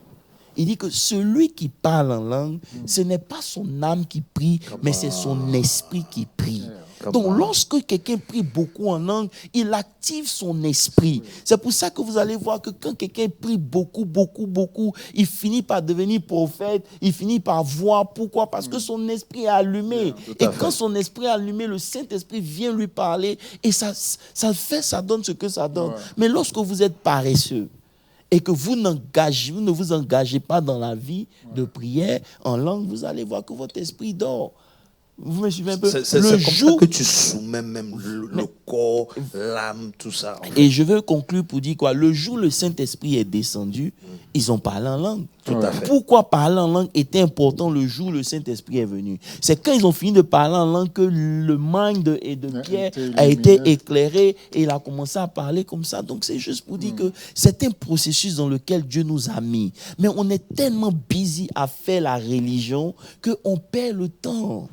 Il dit que celui qui parle en langue, ce n'est pas son âme qui prie, mais c'est son esprit qui prie. Donc, lorsque quelqu'un prie beaucoup en langue, il active son esprit. C'est pour ça que vous allez voir que quand quelqu'un prie beaucoup, il finit par devenir prophète, il finit par voir. Pourquoi? Parce que son esprit est allumé. Et quand son esprit est allumé, le Saint-Esprit vient lui parler et ça donne ce que ça donne. Mais lorsque vous êtes paresseux, et que vous ne vous engagez pas dans la vie de prière en langue, vous allez voir que votre esprit dort. Vous me suivez un peu? C'est comme ça que tu soumets même le corps, l'âme, tout ça. Et je veux conclure pour dire quoi? Le jour où le Saint-Esprit est descendu, ils ont parlé en langue. Tout à fait. Pourquoi parler en langue était important le jour où le Saint-Esprit est venu? C'est quand ils ont fini de parler en langue que le mind de Pierre a été éclairé et il a commencé à parler comme ça. Donc c'est juste pour dire que c'est un processus dans lequel Dieu nous a mis. Mais on est tellement busy à faire la religion qu'on perd le temps.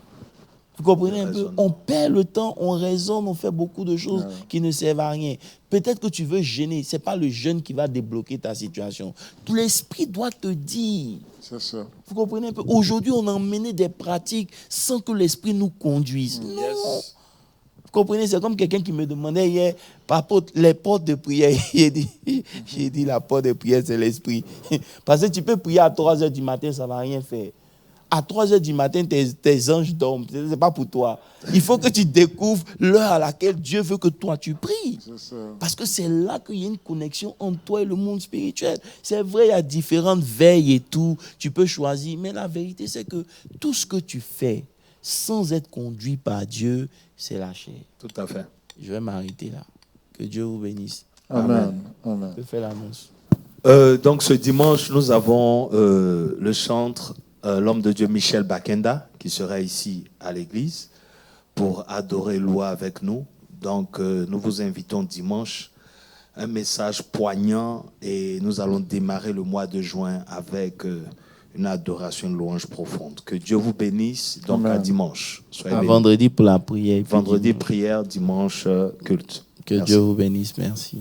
Vous comprenez un peu? On perd le temps, on raisonne, on fait beaucoup de choses qui ne servent à rien. Peut-être que tu veux jeûner. Ce n'est pas le jeûne qui va débloquer ta situation. L'esprit doit te dire. C'est ça. Vous comprenez un peu? Aujourd'hui, on a emmené des pratiques sans que l'esprit nous conduise. Non. Yes. Vous comprenez? C'est comme quelqu'un qui me demandait hier, les portes de prière. J'ai dit, la porte de prière, c'est l'esprit. Parce que tu peux prier à 3 heures du matin, ça ne va rien faire. À 3 heures du matin, tes anges dorment. Ce n'est pas pour toi. Il faut que tu découvres l'heure à laquelle Dieu veut que toi, tu pries. Parce que c'est là qu'il y a une connexion entre toi et le monde spirituel. C'est vrai, il y a différentes veilles et tout. Tu peux choisir. Mais la vérité, c'est que tout ce que tu fais sans être conduit par Dieu, c'est la chair. Tout à fait. Je vais m'arrêter là. Que Dieu vous bénisse. Amen. Amen. Je fais l'annonce. Donc ce dimanche, nous avons le chantre, l'homme de Dieu Michel Bakenda, qui sera ici à l'église pour adorer Loi avec nous. Donc, nous vous invitons dimanche. Un message poignant et nous allons démarrer le mois de juin avec une adoration, une louange profonde. Que Dieu vous bénisse. Donc, à dimanche. Soyez bénis. Vendredi pour la prière. Vendredi, prière, dimanche, culte. Que Dieu vous bénisse. Merci.